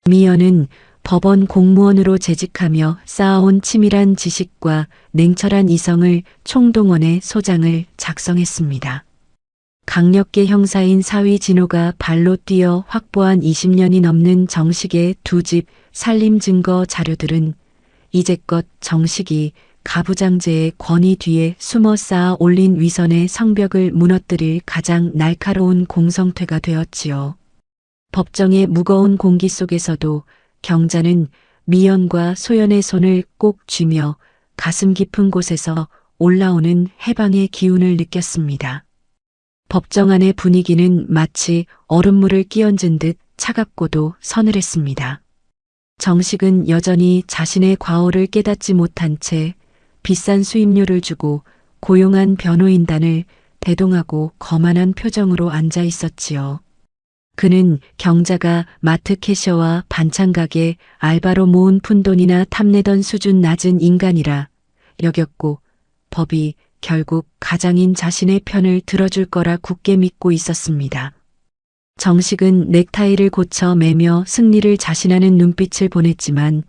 미연은 법원 공무원으로 재직하며 쌓아온 치밀한 지식과 냉철한 이성을 총동원해 소장을 작성했습니다. 강력계 형사인 사위 진호가 발로 뛰어 확보한 20년이 넘는 정식의 두 집 살림 증거 자료들은 이제껏 정식이 가부장제의 권위 뒤에 숨어 쌓아 올린 위선의 성벽을 무너뜨릴 가장 날카로운 공성퇴가 되었지요. 법정의 무거운 공기 속에서도 경자는 미연과 소연의 손을 꼭 쥐며 가슴 깊은 곳에서 올라오는 해방의 기운을 느꼈습니다. 법정 안의 분위기는 마치 얼음물을 끼얹은 듯 차갑고도 서늘했습니다. 정식은 여전히 자신의 과오를 깨닫지 못한 채 비싼 수임료를 주고 고용한 변호인단을 대동하고 거만한 표정으로 앉아 있었지요. 그는 경자가 마트 캐셔와 반찬 가게 알바로 모은 푼돈이나 탐내던 수준 낮은 인간이라 여겼고 법이 결국 가장인 자신의 편을 들어줄 거라 굳게 믿고 있었습니다. 정식은 넥타이를 고쳐 매며 승리를 자신하는 눈빛을 보냈지만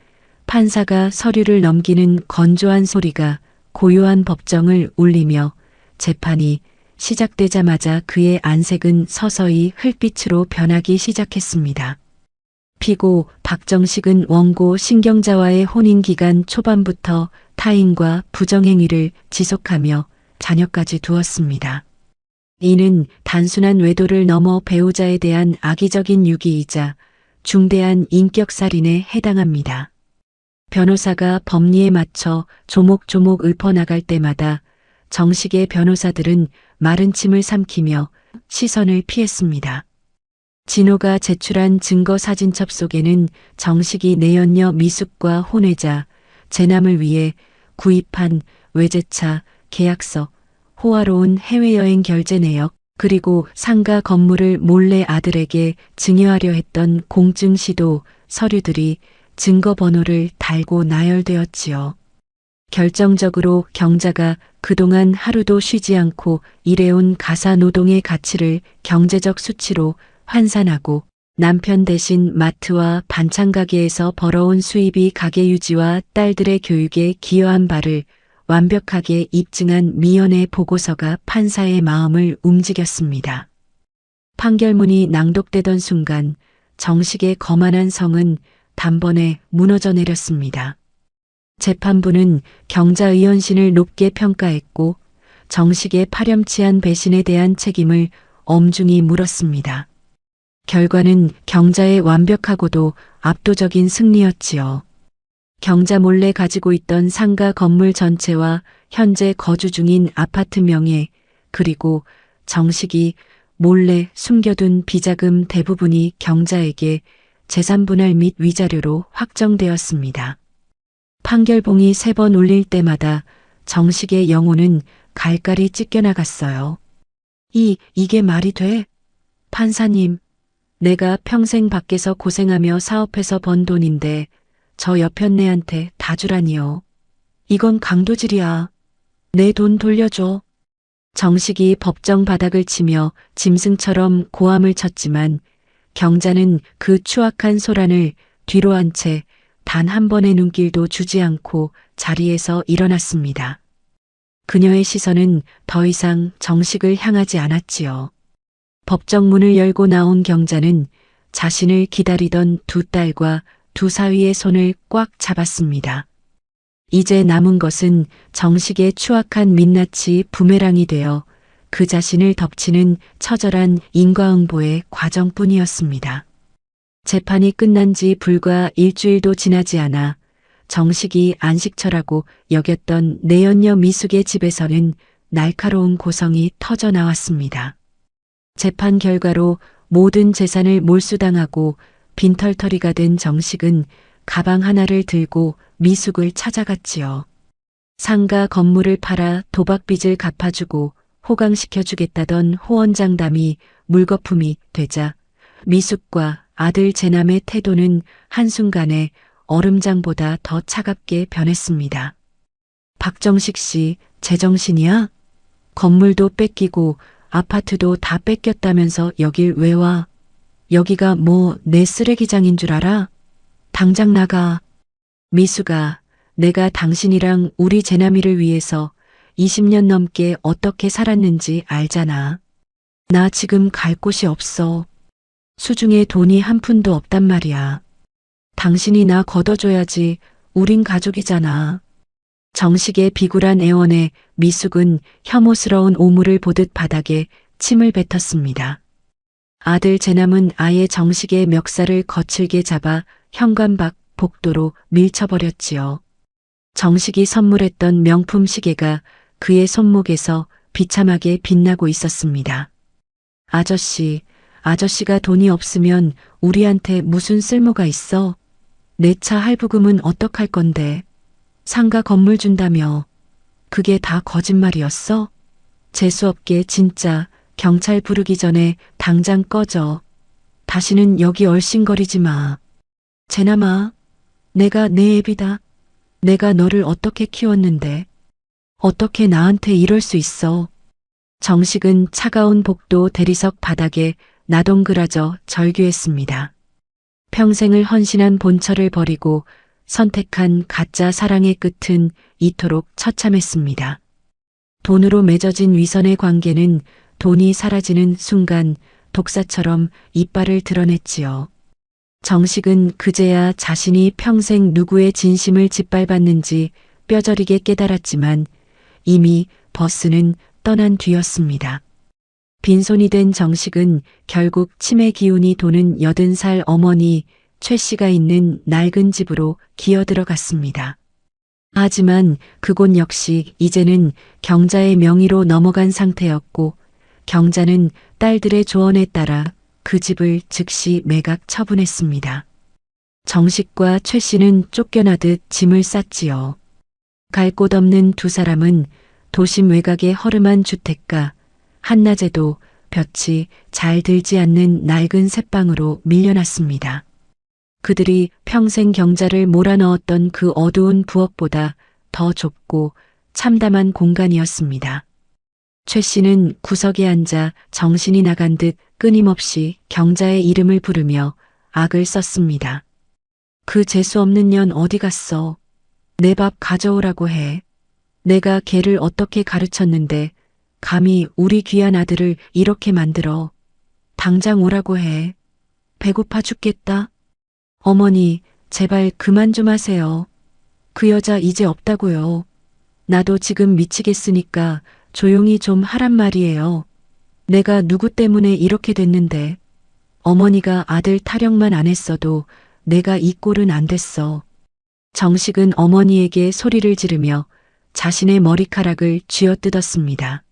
판사가 서류를 넘기는 건조한 소리가 고요한 법정을 울리며 재판이 시작되자마자 그의 안색은 서서히 흙빛으로 변하기 시작했습니다. 피고 박정식은 원고 신경자와의 혼인 기간 초반부터 타인과 부정행위를 지속하며 자녀까지 두었습니다. 이는 단순한 외도를 넘어 배우자에 대한 악의적인 유기이자 중대한 인격살인에 해당합니다. 변호사가 법리에 맞춰 조목조목 읊어나갈 때마다 정식의 변호사들은 마른 침을 삼키며 시선을 피했습니다. 진호가 제출한 증거 사진첩 속에는 정식이 내연녀 미숙과 혼외자, 제남을 위해 구입한 외제차, 계약서, 호화로운 해외여행 결제 내역, 그리고 상가 건물을 몰래 아들에게 증여하려 했던 공증 시도 서류들이 증거 번호를 달고 나열되었지요. 결정적으로 경자가 그동안 하루도 쉬지 않고 일해온 가사 노동의 가치를 경제적 수치로 환산하고 남편 대신 마트와 반찬 가게에서 벌어온 수입이 가게 유지와 딸들의 교육에 기여한 바를 완벽하게 입증한 미연의 보고서가 판사의 마음을 움직였습니다. 판결문이 낭독되던 순간 정식의 거만한 성은 단번에 무너져 내렸습니다. 재판부는 경자 의원신을 높게 평가했고 정식의 파렴치한 배신에 대한 책임을 엄중히 물었습니다. 결과는 경자의 완벽하고도 압도적인 승리였지요. 경자 몰래 가지고 있던 상가 건물 전체와 현재 거주 중인 아파트 명의 그리고 정식이 몰래 숨겨둔 비자금 대부분이 경자에게 재산분할 및 위자료로 확정되었습니다. 판결봉이 3번 울릴 때마다 정식의 영혼은 갈갈이 찢겨나갔어요. 이게 말이 돼? 판사님, 내가 평생 밖에서 고생하며 사업해서 번 돈인데 저 여편네한테 다 주라니요. 이건 강도질이야. 내 돈 돌려줘. 정식이 법정 바닥을 치며 짐승처럼 고함을 쳤지만 경자는 그 추악한 소란을 뒤로 한 채 단 한 번의 눈길도 주지 않고 자리에서 일어났습니다. 그녀의 시선은 더 이상 정식을 향하지 않았지요. 법정 문을 열고 나온 경자는 자신을 기다리던 두 딸과 두 사위의 손을 꽉 잡았습니다. 이제 남은 것은 정식의 추악한 민낯이 부메랑이 되어 그 자신을 덮치는 처절한 인과응보의 과정뿐이었습니다. 재판이 끝난 지 불과 일주일도 지나지 않아 정식이 안식처라고 여겼던 내연녀 미숙의 집에서는 날카로운 고성이 터져 나왔습니다. 재판 결과로 모든 재산을 몰수당하고 빈털터리가 된 정식은 가방 하나를 들고 미숙을 찾아갔지요. 상가 건물을 팔아 도박빚을 갚아주고 호강시켜주겠다던 호언장담이 물거품이 되자 미숙과 아들 재남의 태도는 한순간에 얼음장보다 더 차갑게 변했습니다. 박정식 씨, 제정신이야? 건물도 뺏기고 아파트도 다 뺏겼다면서 여길 왜 와? 여기가 뭐 내 쓰레기장인 줄 알아? 당장 나가. 미수가 내가 당신이랑 우리 재남이를 위해서 20년 넘게 어떻게 살았는지 알잖아. 나 지금 갈 곳이 없어. 수중에 돈이 한 푼도 없단 말이야. 당신이 나 걷어줘야지. 우린 가족이잖아. 정식의 비굴한 애원에 미숙은 혐오스러운 오물을 보듯 바닥에 침을 뱉었습니다. 아들 재남은 아예 정식의 멱살을 거칠게 잡아 현관 밖 복도로 밀쳐버렸지요. 정식이 선물했던 명품 시계가 그의 손목에서 비참하게 빛나고 있었습니다. 아저씨가 돈이 없으면 우리한테 무슨 쓸모가 있어? 내 차 할부금은 어떡할 건데? 상가 건물 준다며. 그게 다 거짓말이었어? 재수없게 진짜 경찰 부르기 전에 당장 꺼져. 다시는 여기 얼씬거리지 마. 재남아, 내가 내 애비다. 내가 너를 어떻게 키웠는데. 어떻게 나한테 이럴 수 있어. 정식은 차가운 복도 대리석 바닥에 나동그라져 절규했습니다. 평생을 헌신한 본처를 버리고 선택한 가짜 사랑의 끝은 이토록 처참했습니다. 돈으로 맺어진 위선의 관계는 돈이 사라지는 순간 독사처럼 이빨을 드러냈지요. 정식은 그제야 자신이 평생 누구의 진심을 짓밟았는지 뼈저리게 깨달았지만 이미 버스는 떠난 뒤였습니다. 빈손이 된 정식은 결국 치매 기운이 도는 80살 어머니 최 씨가 있는 낡은 집으로 기어들어갔습니다. 하지만 그곳 역시 이제는 경자의 명의로 넘어간 상태였고 경자는 딸들의 조언에 따라 그 집을 즉시 매각 처분했습니다. 정식과 최 씨는 쫓겨나듯 짐을 쌌지요. 갈 곳 없는 두 사람은 도심 외곽의 허름한 주택가, 한낮에도 볕이 잘 들지 않는 낡은 셋방으로 밀려났습니다. 그들이 평생 경자를 몰아넣었던 그 어두운 부엌보다 더 좁고 참담한 공간이었습니다. 최 씨는 구석에 앉아 정신이 나간 듯 끊임없이 경자의 이름을 부르며 악을 썼습니다. 그 재수 없는 년 어디 갔어? 내 밥 가져오라고 해. 내가 걔를 어떻게 가르쳤는데 감히 우리 귀한 아들을 이렇게 만들어. 당장 오라고 해. 배고파 죽겠다. 어머니, 제발 그만 좀 하세요. 그 여자 이제 없다고요. 나도 지금 미치겠으니까 조용히 좀 하란 말이에요. 내가 누구 때문에 이렇게 됐는데 어머니가 아들 타령만 안 했어도 내가 이 꼴은 안 됐어. 정식은 어머니에게 소리를 지르며 자신의 머리카락을 쥐어뜯었습니다.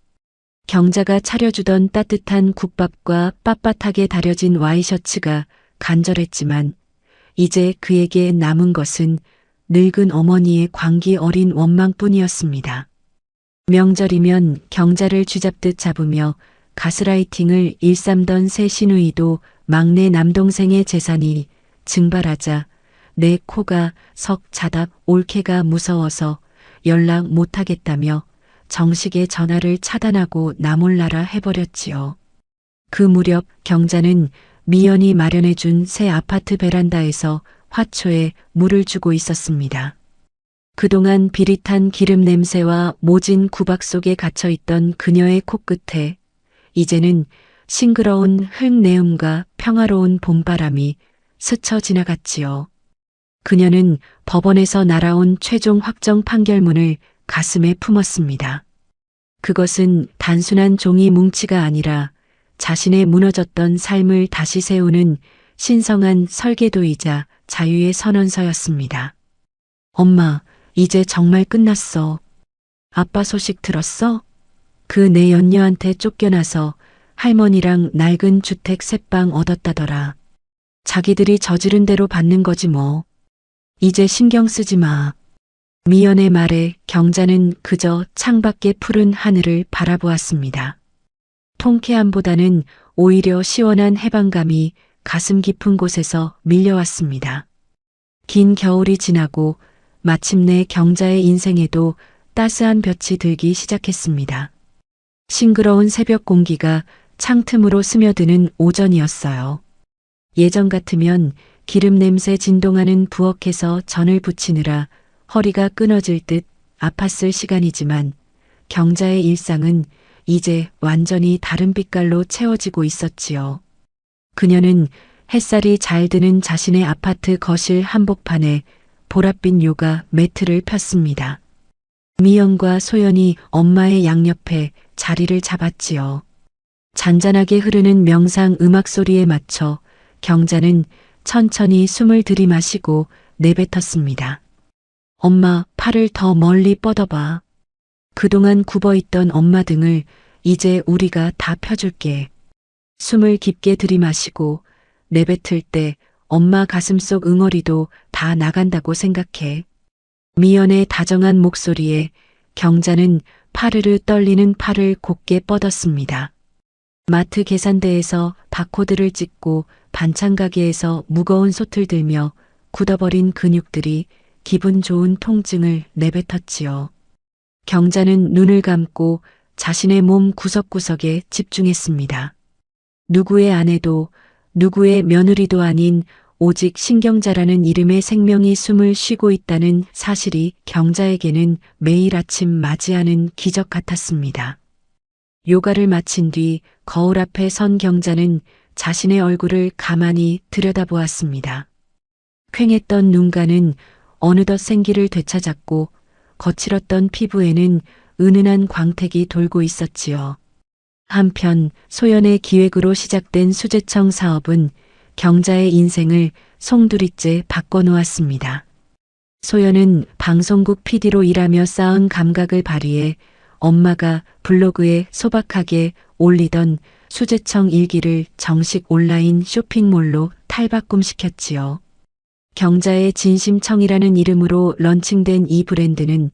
경자가 차려주던 따뜻한 국밥과 빳빳하게 다려진 와이셔츠가 간절했지만 이제 그에게 남은 것은 늙은 어머니의 광기 어린 원망뿐이었습니다. 명절이면 경자를 쥐잡듯 잡으며 가스라이팅을 일삼던 새 시누이도 막내 남동생의 재산이 증발하자 내 코가 석 자답 올케가 무서워서 연락 못하겠다며 정식의 전화를 차단하고 나몰라라 해버렸지요. 그 무렵 경자는 미연이 마련해준 새 아파트 베란다에서 화초에 물을 주고 있었습니다. 그동안 비릿한 기름 냄새와 모진 구박 속에 갇혀있던 그녀의 코끝에 이제는 싱그러운 흙내음과 평화로운 봄바람이 스쳐 지나갔지요. 그녀는 법원에서 날아온 최종 확정 판결문을 가슴에 품었습니다. 그것은 단순한 종이 뭉치가 아니라 자신의 무너졌던 삶을 다시 세우는 신성한 설계도이자 자유의 선언서였습니다. 엄마, 이제 정말 끝났어. 아빠 소식 들었어? 그 내 연녀한테 쫓겨나서 할머니랑 낡은 주택 새방 얻었다더라. 자기들이 저지른 대로 받는 거지 뭐. 이제 신경 쓰지 마. 미연의 말에 경자는 그저 창밖의 푸른 하늘을 바라보았습니다. 통쾌함보다는 오히려 시원한 해방감이 가슴 깊은 곳에서 밀려왔습니다. 긴 겨울이 지나고 마침내 경자의 인생에도 따스한 볕이 들기 시작했습니다. 싱그러운 새벽 공기가 창틈으로 스며드는 오전이었어요. 예전 같으면 기름 냄새 진동하는 부엌에서 전을 부치느라 허리가 끊어질 듯 아팠을 시간이지만 경자의 일상은 이제 완전히 다른 빛깔로 채워지고 있었지요. 그녀는 햇살이 잘 드는 자신의 아파트 거실 한복판에 보랏빛 요가 매트를 폈습니다. 미연과 소연이 엄마의 양옆에 자리를 잡았지요. 잔잔하게 흐르는 명상 음악 소리에 맞춰 경자는 천천히 숨을 들이마시고 내뱉었습니다. 엄마, 팔을 더 멀리 뻗어봐. 그동안 굽어있던 엄마 등을 이제 우리가 다 펴줄게. 숨을 깊게 들이마시고 내뱉을 때 엄마 가슴속 응어리도 다 나간다고 생각해. 미연의 다정한 목소리에 경자는 파르르 떨리는 팔을 곧게 뻗었습니다. 마트 계산대에서 바코드를 찍고 반찬 가게에서 무거운 솥을 들며 굳어버린 근육들이 기분 좋은 통증을 내뱉었지요. 경자는 눈을 감고 자신의 몸 구석구석에 집중했습니다. 누구의 아내도 누구의 며느리도 아닌 오직 신경자라는 이름의 생명이 숨을 쉬고 있다는 사실이 경자에게는 매일 아침 맞이하는 기적 같았습니다. 요가를 마친 뒤 거울 앞에 선 경자는 자신의 얼굴을 가만히 들여다보았습니다. 퀭했던 눈가는 어느덧 생기를 되찾았고 거칠었던 피부에는 은은한 광택이 돌고 있었지요. 한편 소연의 기획으로 시작된 수제청 사업은 경자의 인생을 송두리째 바꿔놓았습니다. 소연은 방송국 PD로 일하며 쌓은 감각을 발휘해 엄마가 블로그에 소박하게 올리던 수제청 일기를 정식 온라인 쇼핑몰로 탈바꿈시켰지요. 경자의 진심청이라는 이름으로 런칭된 이 브랜드는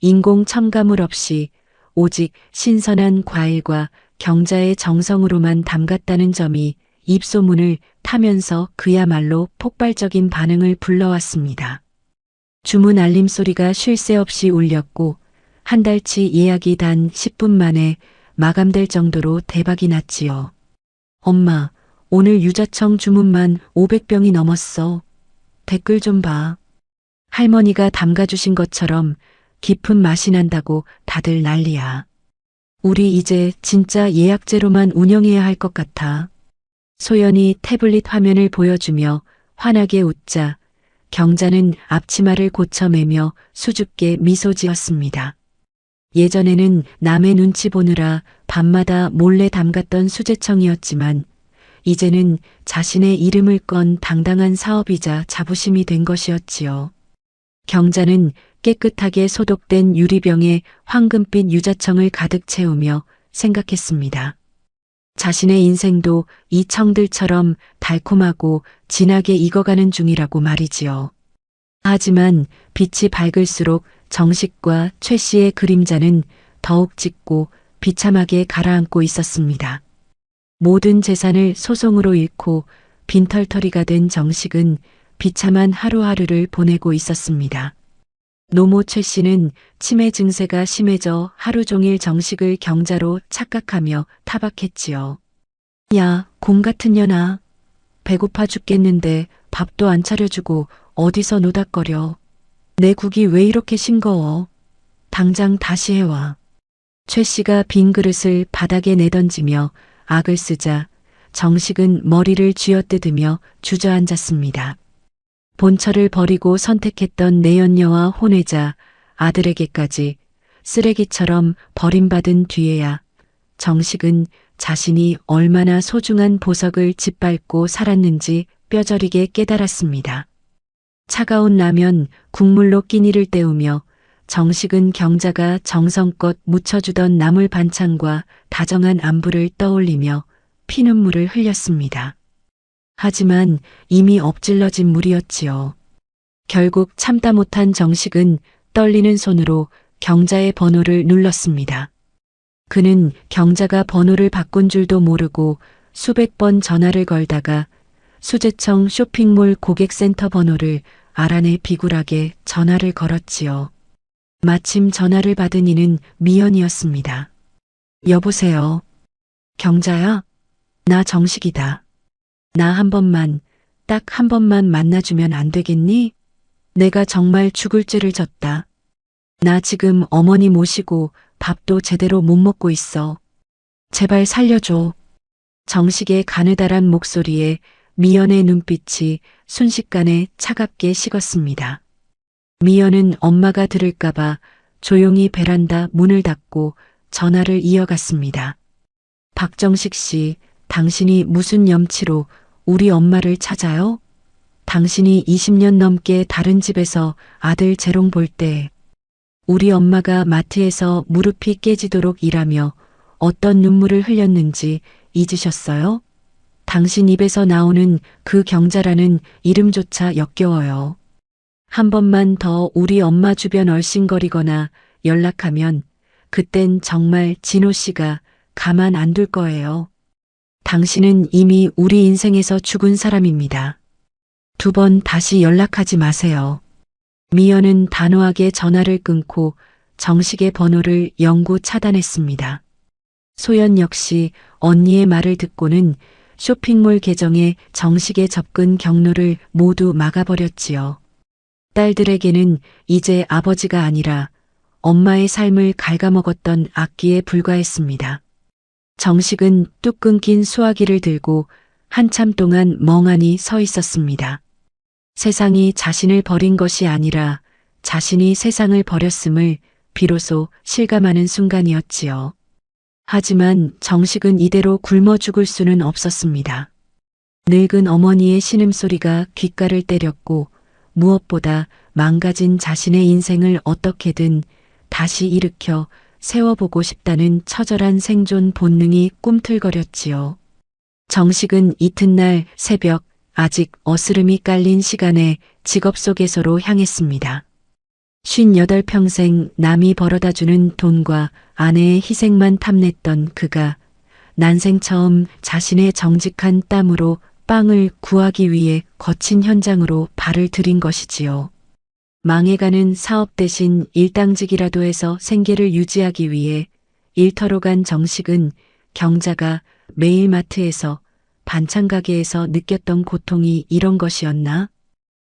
인공 첨가물 없이 오직 신선한 과일과 경자의 정성으로만 담갔다는 점이 입소문을 타면서 그야말로 폭발적인 반응을 불러왔습니다. 주문 알림 소리가 쉴 새 없이 울렸고 한 달치 예약이 단 10분 만에 마감될 정도로 대박이 났지요. 엄마, 오늘 유자청 주문만 500병이 넘었어. 댓글 좀 봐. 할머니가 담가주신 것처럼 깊은 맛이 난다고 다들 난리야. 우리 이제 진짜 예약제로만 운영해야 할 것 같아. 소연이 태블릿 화면을 보여주며 환하게 웃자 경자는 앞치마를 고쳐매며 수줍게 미소 지었습니다. 예전에는 남의 눈치 보느라 밤마다 몰래 담갔던 수제청이었지만 이제는 자신의 이름을 건 당당한 사업이자 자부심이 된 것이었지요. 경자는 깨끗하게 소독된 유리병에 황금빛 유자청을 가득 채우며 생각했습니다. 자신의 인생도 이 청들처럼 달콤하고 진하게 익어가는 중이라고 말이지요. 하지만 빛이 밝을수록 정식과 최 씨의 그림자는 더욱 짙고 비참하게 가라앉고 있었습니다. 모든 재산을 소송으로 잃고 빈털터리가 된 정식은 비참한 하루하루를 보내고 있었습니다. 노모 최 씨는 치매 증세가 심해져 하루 종일 정식을 경자로 착각하며 타박했지요. 야, 곰 같은 년아. 배고파 죽겠는데 밥도 안 차려주고 어디서 노닥거려. 내 국이 왜 이렇게 싱거워. 당장 다시 해와. 최 씨가 빈 그릇을 바닥에 내던지며 악을 쓰자 정식은 머리를 쥐어뜯으며 주저앉았습니다. 본처를 버리고 선택했던 내연녀와 혼외자 아들에게까지 쓰레기처럼 버림받은 뒤에야 정식은 자신이 얼마나 소중한 보석을 짓밟고 살았는지 뼈저리게 깨달았습니다. 차가운 라면 국물로 끼니를 때우며 정식은 경자가 정성껏 묻혀주던 나물 반찬과 다정한 안부를 떠올리며 피눈물을 흘렸습니다. 하지만 이미 엎질러진 물이었지요. 결국 참다 못한 정식은 떨리는 손으로 경자의 번호를 눌렀습니다. 그는 경자가 번호를 바꾼 줄도 모르고 수백 번 전화를 걸다가 수제청 쇼핑몰 고객센터 번호를 알아내 비굴하게 전화를 걸었지요. 마침 전화를 받은 이는 미연이었습니다. 여보세요. 경자야? 나 정식이다. 나 한 번만, 딱 한 번만 만나주면 안 되겠니? 내가 정말 죽을 죄를 졌다. 나 지금 어머니 모시고 밥도 제대로 못 먹고 있어. 제발 살려줘. 정식의 가느다란 목소리에 미연의 눈빛이 순식간에 차갑게 식었습니다. 미연은 엄마가 들을까봐 조용히 베란다 문을 닫고 전화를 이어갔습니다. 박정식 씨, 당신이 무슨 염치로 우리 엄마를 찾아요? 당신이 20년 넘게 다른 집에서 아들 재롱 볼 때 우리 엄마가 마트에서 무릎이 깨지도록 일하며 어떤 눈물을 흘렸는지 잊으셨어요? 당신 입에서 나오는 그 경자라는 이름조차 역겨워요. 한 번만 더 우리 엄마 주변 얼씬거리거나 연락하면 그땐 정말 진호 씨가 가만 안 둘 거예요. 당신은 이미 우리 인생에서 죽은 사람입니다. 2번 다시 연락하지 마세요. 미연은 단호하게 전화를 끊고 정식의 번호를 영구 차단했습니다. 소연 역시 언니의 말을 듣고는 쇼핑몰 계정에 정식의 접근 경로를 모두 막아버렸지요. 딸들에게는 이제 아버지가 아니라 엄마의 삶을 갉아먹었던 악기에 불과했습니다. 정식은 뚝 끊긴 수화기를 들고 한참 동안 멍하니 서 있었습니다. 세상이 자신을 버린 것이 아니라 자신이 세상을 버렸음을 비로소 실감하는 순간이었지요. 하지만 정식은 이대로 굶어 죽을 수는 없었습니다. 늙은 어머니의 신음소리가 귓가를 때렸고 무엇보다 망가진 자신의 인생을 어떻게든 다시 일으켜 세워보고 싶다는 처절한 생존 본능이 꿈틀거렸지요. 정식은 이튿날 새벽 아직 어스름이 깔린 시간에 직업 소개서로 향했습니다. 58평생 남이 벌어다주는 돈과 아내의 희생만 탐냈던 그가 난생 처음 자신의 정직한 땀으로 빵을 구하기 위해 거친 현장으로 발을 들인 것이지요. 망해가는 사업 대신 일당직이라도 해서 생계를 유지하기 위해 일터로 간 정식은 경자가 매일 마트에서 반찬 가게에서 느꼈던 고통이 이런 것이었나?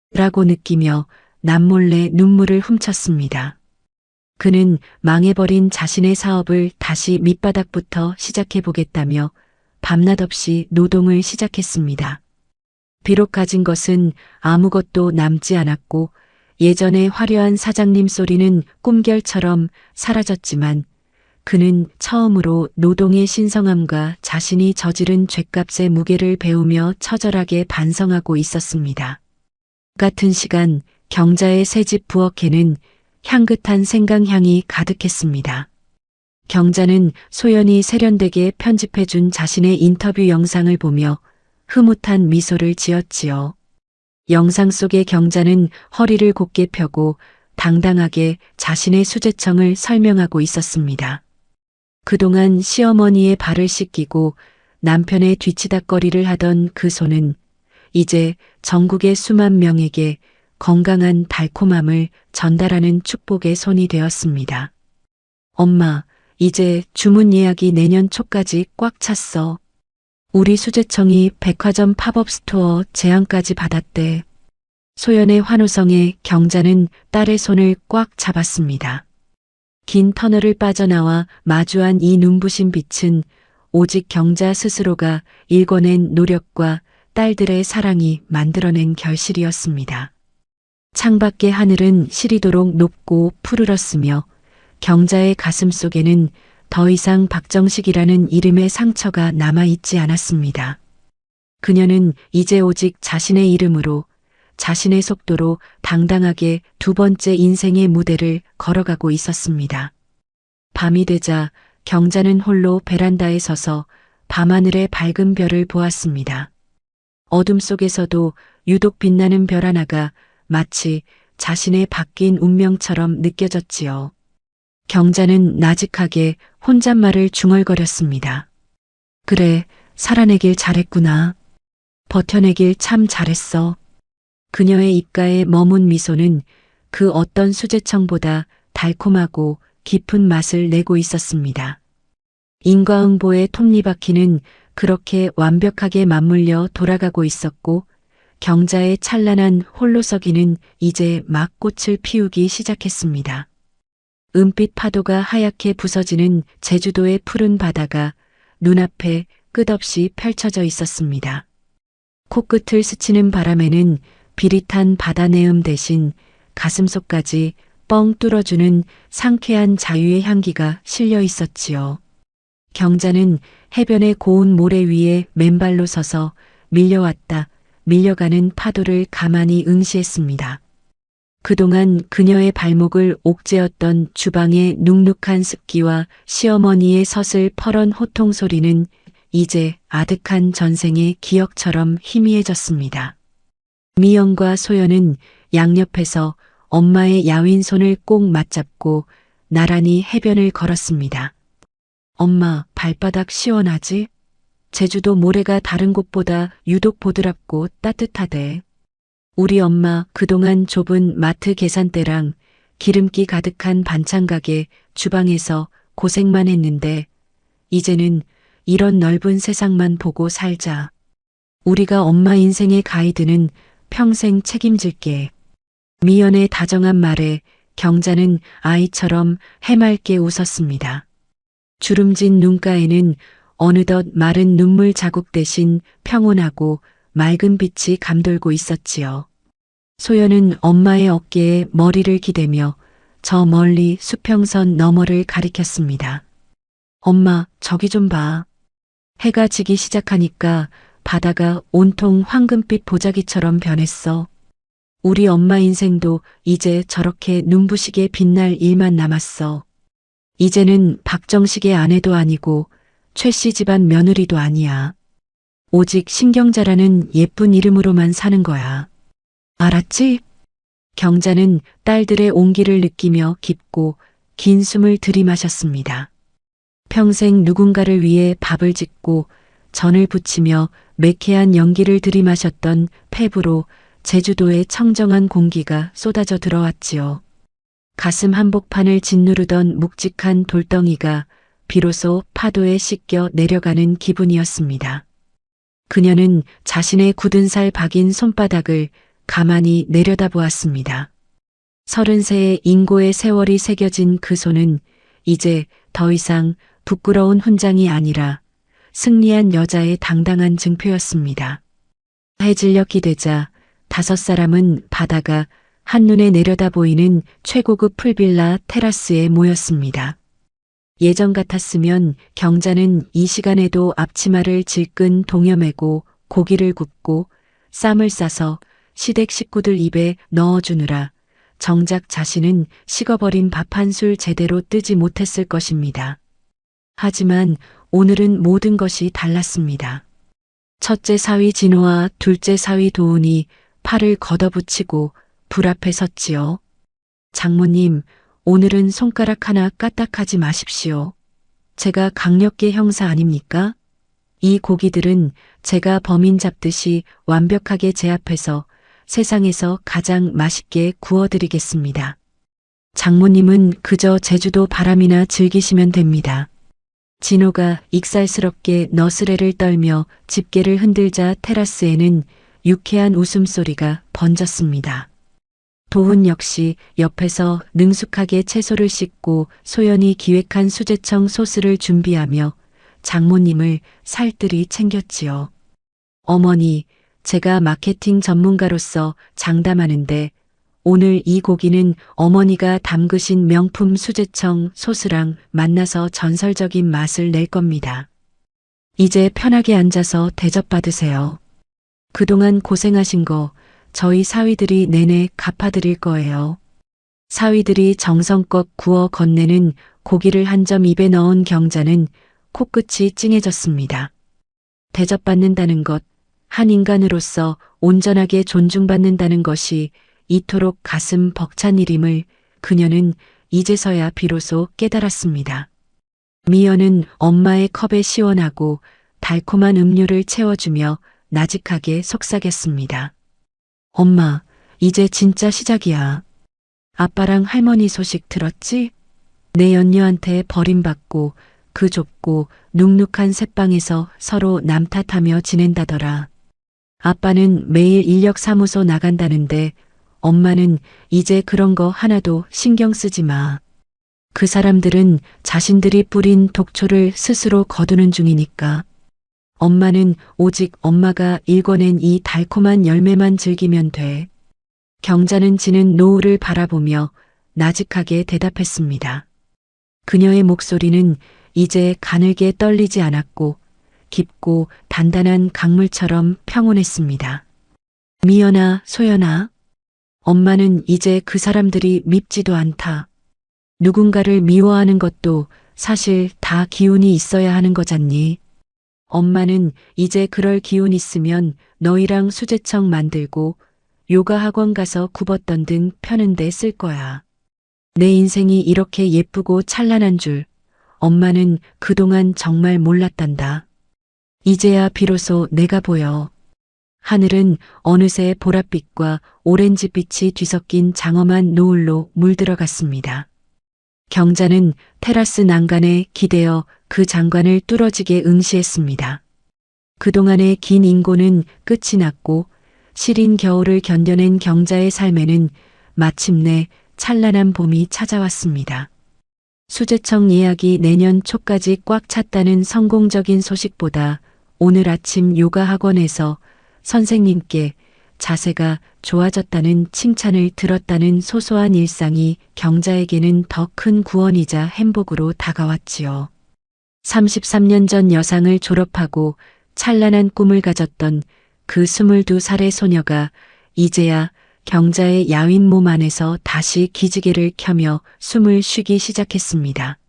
라고 느끼며 남몰래 눈물을 훔쳤습니다. 그는 망해버린 자신의 사업을 다시 밑바닥부터 시작해보겠다며 밤낮 없이 노동을 시작했습니다. 비록 가진 것은 아무것도 남지 않았고 예전의 화려한 사장님 소리는 꿈결처럼 사라졌지만 그는 처음으로 노동의 신성함과 자신이 저지른 죗값의 무게를 배우며 처절하게 반성하고 있었습니다. 같은 시간 경자의 새집 부엌에는 향긋한 생강향이 가득했습니다. 경자는 소연이 세련되게 편집해준 자신의 인터뷰 영상을 보며 흐뭇한 미소를 지었지요. 영상 속의 경자는 허리를 곧게 펴고 당당하게 자신의 수제청을 설명하고 있었습니다. 그동안 시어머니의 발을 씻기고 남편의 뒤치다꺼리를 하던 그 손은 이제 전국의 수만 명에게 건강한 달콤함을 전달하는 축복의 손이 되었습니다. 엄마, 이제 주문 예약이 내년 초까지 꽉 찼어. 우리 수제청이 백화점 팝업 스토어 제안까지 받았대. 소연의 환호성에 경자는 딸의 손을 꽉 잡았습니다. 긴 터널을 빠져나와 마주한 이 눈부신 빛은 오직 경자 스스로가 일궈낸 노력과 딸들의 사랑이 만들어낸 결실이었습니다. 창밖의 하늘은 시리도록 높고 푸르렀으며 경자의 가슴 속에는 더 이상 박정식이라는 이름의 상처가 남아있지 않았습니다. 그녀는 이제 오직 자신의 이름으로, 자신의 속도로 당당하게 두 번째 인생의 무대를 걸어가고 있었습니다. 밤이 되자 경자는 홀로 베란다에 서서 밤하늘의 밝은 별을 보았습니다. 어둠 속에서도 유독 빛나는 별 하나가 마치 자신의 바뀐 운명처럼 느껴졌지요. 경자는 나직하게 혼잣말을 중얼거렸습니다. 그래, 살아내길 잘했구나. 버텨내길 참 잘했어. 그녀의 입가에 머문 미소는 그 어떤 수제청보다 달콤하고 깊은 맛을 내고 있었습니다. 인과응보의 톱니바퀴는 그렇게 완벽하게 맞물려 돌아가고 있었고 경자의 찬란한 홀로서기는 이제 막 꽃을 피우기 시작했습니다. 은빛 파도가 하얗게 부서지는 제주도의 푸른 바다가 눈앞에 끝없이 펼쳐져 있었습니다. 코끝을 스치는 바람에는 비릿한 바다 내음 대신 가슴속까지 뻥 뚫어주는 상쾌한 자유의 향기가 실려 있었지요. 경자는 해변의 고운 모래 위에 맨발로 서서 밀려왔다 밀려가는 파도를 가만히 응시했습니다. 그동안 그녀의 발목을 옥죄었던 주방의 눅눅한 습기와 시어머니의 서슬 퍼런 호통 소리는 이제 아득한 전생의 기억처럼 희미해졌습니다. 미영과 소연은 양옆에서 엄마의 야윈 손을 꼭 맞잡고 나란히 해변을 걸었습니다. 엄마, 발바닥 시원하지? 제주도 모래가 다른 곳보다 유독 보드랍고 따뜻하대. 우리 엄마 그동안 좁은 마트 계산대랑 기름기 가득한 반찬 가게 주방에서 고생만 했는데 이제는 이런 넓은 세상만 보고 살자. 우리가 엄마 인생의 가이드는 평생 책임질게. 미연의 다정한 말에 경자는 아이처럼 해맑게 웃었습니다. 주름진 눈가에는 어느덧 마른 눈물 자국 대신 평온하고 맑은 빛이 감돌고 있었지요. 소연은 엄마의 어깨에 머리를 기대며 저 멀리 수평선 너머를 가리켰습니다. 엄마, 저기 좀 봐. 해가 지기 시작하니까 바다가 온통 황금빛 보자기처럼 변했어. 우리 엄마 인생도 이제 저렇게 눈부시게 빛날 일만 남았어. 이제는 박정식의 아내도 아니고 최씨 집안 며느리도 아니야. 오직 신경자라는 예쁜 이름으로만 사는 거야. 알았지? 경자는 딸들의 온기를 느끼며 깊고 긴 숨을 들이마셨습니다. 평생 누군가를 위해 밥을 짓고 전을 부치며 매캐한 연기를 들이마셨던 폐부로 제주도의 청정한 공기가 쏟아져 들어왔지요. 가슴 한복판을 짓누르던 묵직한 돌덩이가 비로소 파도에 씻겨 내려가는 기분이었습니다. 그녀는 자신의 굳은 살 박인 손바닥을 가만히 내려다보았습니다. 30세의 인고의 세월이 새겨진 그 손은 이제 더 이상 부끄러운 훈장이 아니라 승리한 여자의 당당한 증표였습니다. 해질녘이 되자 5사람은 바다가 한눈에 내려다 보이는 최고급 풀빌라 테라스에 모였습니다. 예전 같았으면 경자는 이 시간에도 앞치마를 질끈 동여매고 고기를 굽고 쌈을 싸서 시댁 식구들 입에 넣어주느라 정작 자신은 식어버린 밥 한 술 제대로 뜨지 못했을 것입니다. 하지만 오늘은 모든 것이 달랐습니다. 첫째 사위 진호와 둘째 사위 도훈이 팔을 걷어붙이고 불 앞에 섰지요. 장모님, 오늘은 손가락 하나 까딱하지 마십시오. 제가 강력계 형사 아닙니까? 이 고기들은 제가 범인 잡듯이 완벽하게 제 앞에서 세상에서 가장 맛있게 구워드리겠습니다. 장모님은 그저 제주도 바람이나 즐기시면 됩니다. 진호가 익살스럽게 너스레를 떨며 집게를 흔들자 테라스에는 유쾌한 웃음소리가 번졌습니다. 도훈 역시 옆에서 능숙하게 채소를 씻고 소연이 기획한 수제청 소스를 준비하며 장모님을 살뜰히 챙겼지요. 어머니, 제가 마케팅 전문가로서 장담하는데 오늘 이 고기는 어머니가 담그신 명품 수제청 소스랑 만나서 전설적인 맛을 낼 겁니다. 이제 편하게 앉아서 대접받으세요. 그동안 고생하신 거 저희 사위들이 내내 갚아드릴 거예요. 사위들이 정성껏 구워 건네는 고기를 한 점 입에 넣은 경자는 코끝이 찡해졌습니다. 대접받는다는 것, 한 인간으로서 온전하게 존중받는다는 것이 이토록 가슴 벅찬 일임을 그녀는 이제서야 비로소 깨달았습니다. 미연은 엄마의 컵에 시원하고 달콤한 음료를 채워주며 나직하게 속삭였습니다. 엄마, 이제 진짜 시작이야. 아빠랑 할머니 소식 들었지? 내 연녀한테 버림받고 그 좁고 눅눅한 새방에서 서로 남 탓하며 지낸다더라. 아빠는 매일 인력사무소 나간다는데 엄마는 이제 그런 거 하나도 신경 쓰지 마. 그 사람들은 자신들이 뿌린 독초를 스스로 거두는 중이니까. 엄마는 오직 엄마가 일궈낸 이 달콤한 열매만 즐기면 돼. 경자는 지는 노을을 바라보며 나직하게 대답했습니다. 그녀의 목소리는 이제 가늘게 떨리지 않았고 깊고 단단한 강물처럼 평온했습니다. 미연아, 소연아, 엄마는 이제 그 사람들이 밉지도 않다. 누군가를 미워하는 것도 사실 다 기운이 있어야 하는 거잖니. 엄마는 이제 그럴 기운 있으면 너희랑 수제청 만들고 요가 학원 가서 굽었던 등 펴는 데 쓸 거야. 내 인생이 이렇게 예쁘고 찬란한 줄 엄마는 그동안 정말 몰랐단다. 이제야 비로소 내가 보여. 하늘은 어느새 보랏빛과 오렌지빛이 뒤섞인 장엄한 노을로 물들어갔습니다. 경자는 테라스 난간에 기대어 그 장관을 뚫어지게 응시했습니다. 그동안의 긴 인고는 끝이 났고 시린 겨울을 견뎌낸 경자의 삶에는 마침내 찬란한 봄이 찾아왔습니다. 수제청 예약이 내년 초까지 꽉 찼다는 성공적인 소식보다 오늘 아침 요가 학원에서 선생님께 자세가 좋아졌다는 칭찬을 들었다는 소소한 일상이 경자에게는 더 큰 구원이자 행복으로 다가왔지요. 33년 전 여상을 졸업하고 찬란한 꿈을 가졌던 그 22살의 소녀가 이제야 경자의 야윈 몸 안에서 다시 기지개를 켜며 숨을 쉬기 시작했습니다.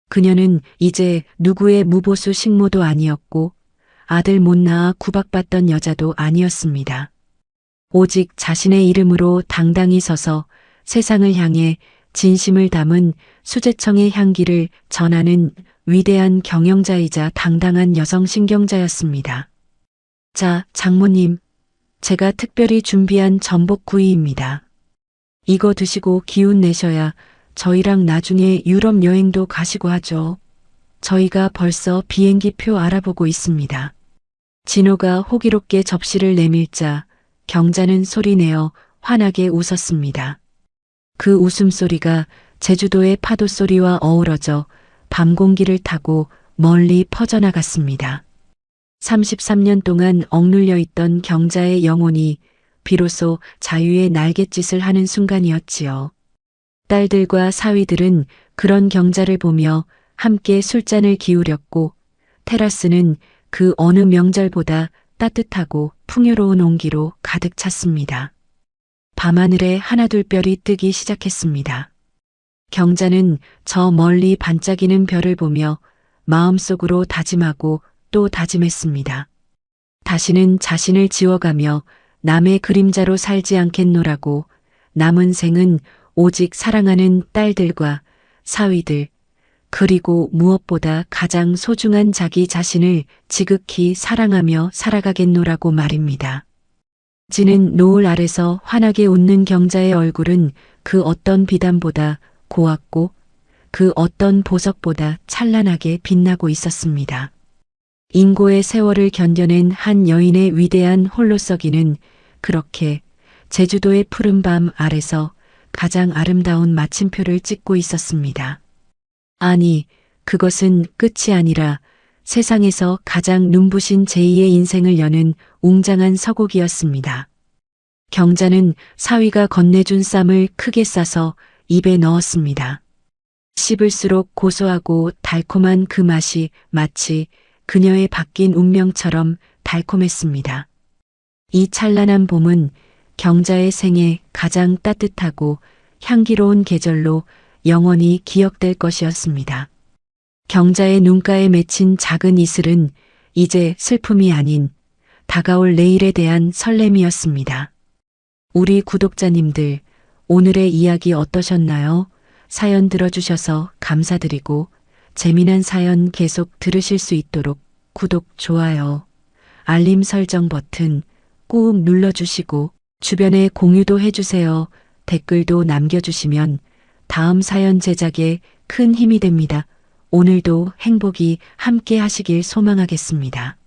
그녀는 이제 누구의 무보수 식모도 아니었고 아들 못 낳아 구박받던 여자도 아니었습니다. 오직 자신의 이름으로 당당히 서서 세상을 향해 진심을 담은 수제청의 향기를 전하는 위대한 경영자이자 당당한 여성 신경자였습니다. 자, 장모님, 제가 특별히 준비한 전복구이입니다. 이거 드시고 기운 내셔야 저희랑 나중에 유럽 여행도 가시고 하죠. 저희가 벌써 비행기표 알아보고 있습니다. 진호가 호기롭게 접시를 내밀자 경자는 소리내어 환하게 웃었습니다. 그 웃음소리가 제주도의 파도 소리와 어우러져 밤 공기를 타고 멀리 퍼져나갔습니다. 33년 동안 억눌려 있던 경자의 영혼이 비로소 자유의 날갯짓을 하는 순간이었지요. 딸들과 사위들은 그런 경자를 보며 함께 술잔을 기울였고 테라스는 그 어느 명절보다 따뜻하고 풍요로운 온기로 가득 찼습니다. 밤하늘에 하나둘 별이 뜨기 시작했습니다. 경자는 저 멀리 반짝이는 별을 보며 마음속으로 다짐하고 또 다짐했습니다. 다시는 자신을 지워가며 남의 그림자로 살지 않겠노라고. 남은 생은 오직 사랑하는 딸들과 사위들, 그리고 무엇보다 가장 소중한 자기 자신을 지극히 사랑하며 살아가겠노라고 말입니다. 지는 노을 아래서 환하게 웃는 경자의 얼굴은 그 어떤 비단보다 고왔고 그 어떤 보석보다 찬란하게 빛나고 있었습니다. 인고의 세월을 견뎌낸 한 여인의 위대한 홀로서기는 그렇게 제주도의 푸른 밤 아래서 가장 아름다운 마침표를 찍고 있었습니다. 아니, 그것은 끝이 아니라 세상에서 가장 눈부신 제2의 인생을 여는 웅장한 서곡이었습니다. 경자는 사위가 건네준 쌈을 크게 싸서 입에 넣었습니다. 씹을수록 고소하고 달콤한 그 맛이 마치 그녀의 바뀐 운명처럼 달콤했습니다. 이 찬란한 봄은 경자의 생애 가장 따뜻하고 향기로운 계절로 영원히 기억될 것이었습니다. 경자의 눈가에 맺힌 작은 이슬은 이제 슬픔이 아닌 다가올 내일에 대한 설렘이었습니다. 우리 구독자님들, 오늘의 이야기 어떠셨나요? 사연 들어주셔서 감사드리고 재미난 사연 계속 들으실 수 있도록 구독, 좋아요, 알림 설정 버튼 꾹 눌러주시고 주변에 공유도 해주세요. 댓글도 남겨주시면 다음 사연 제작에 큰 힘이 됩니다. 오늘도 행복이 함께 하시길 소망하겠습니다.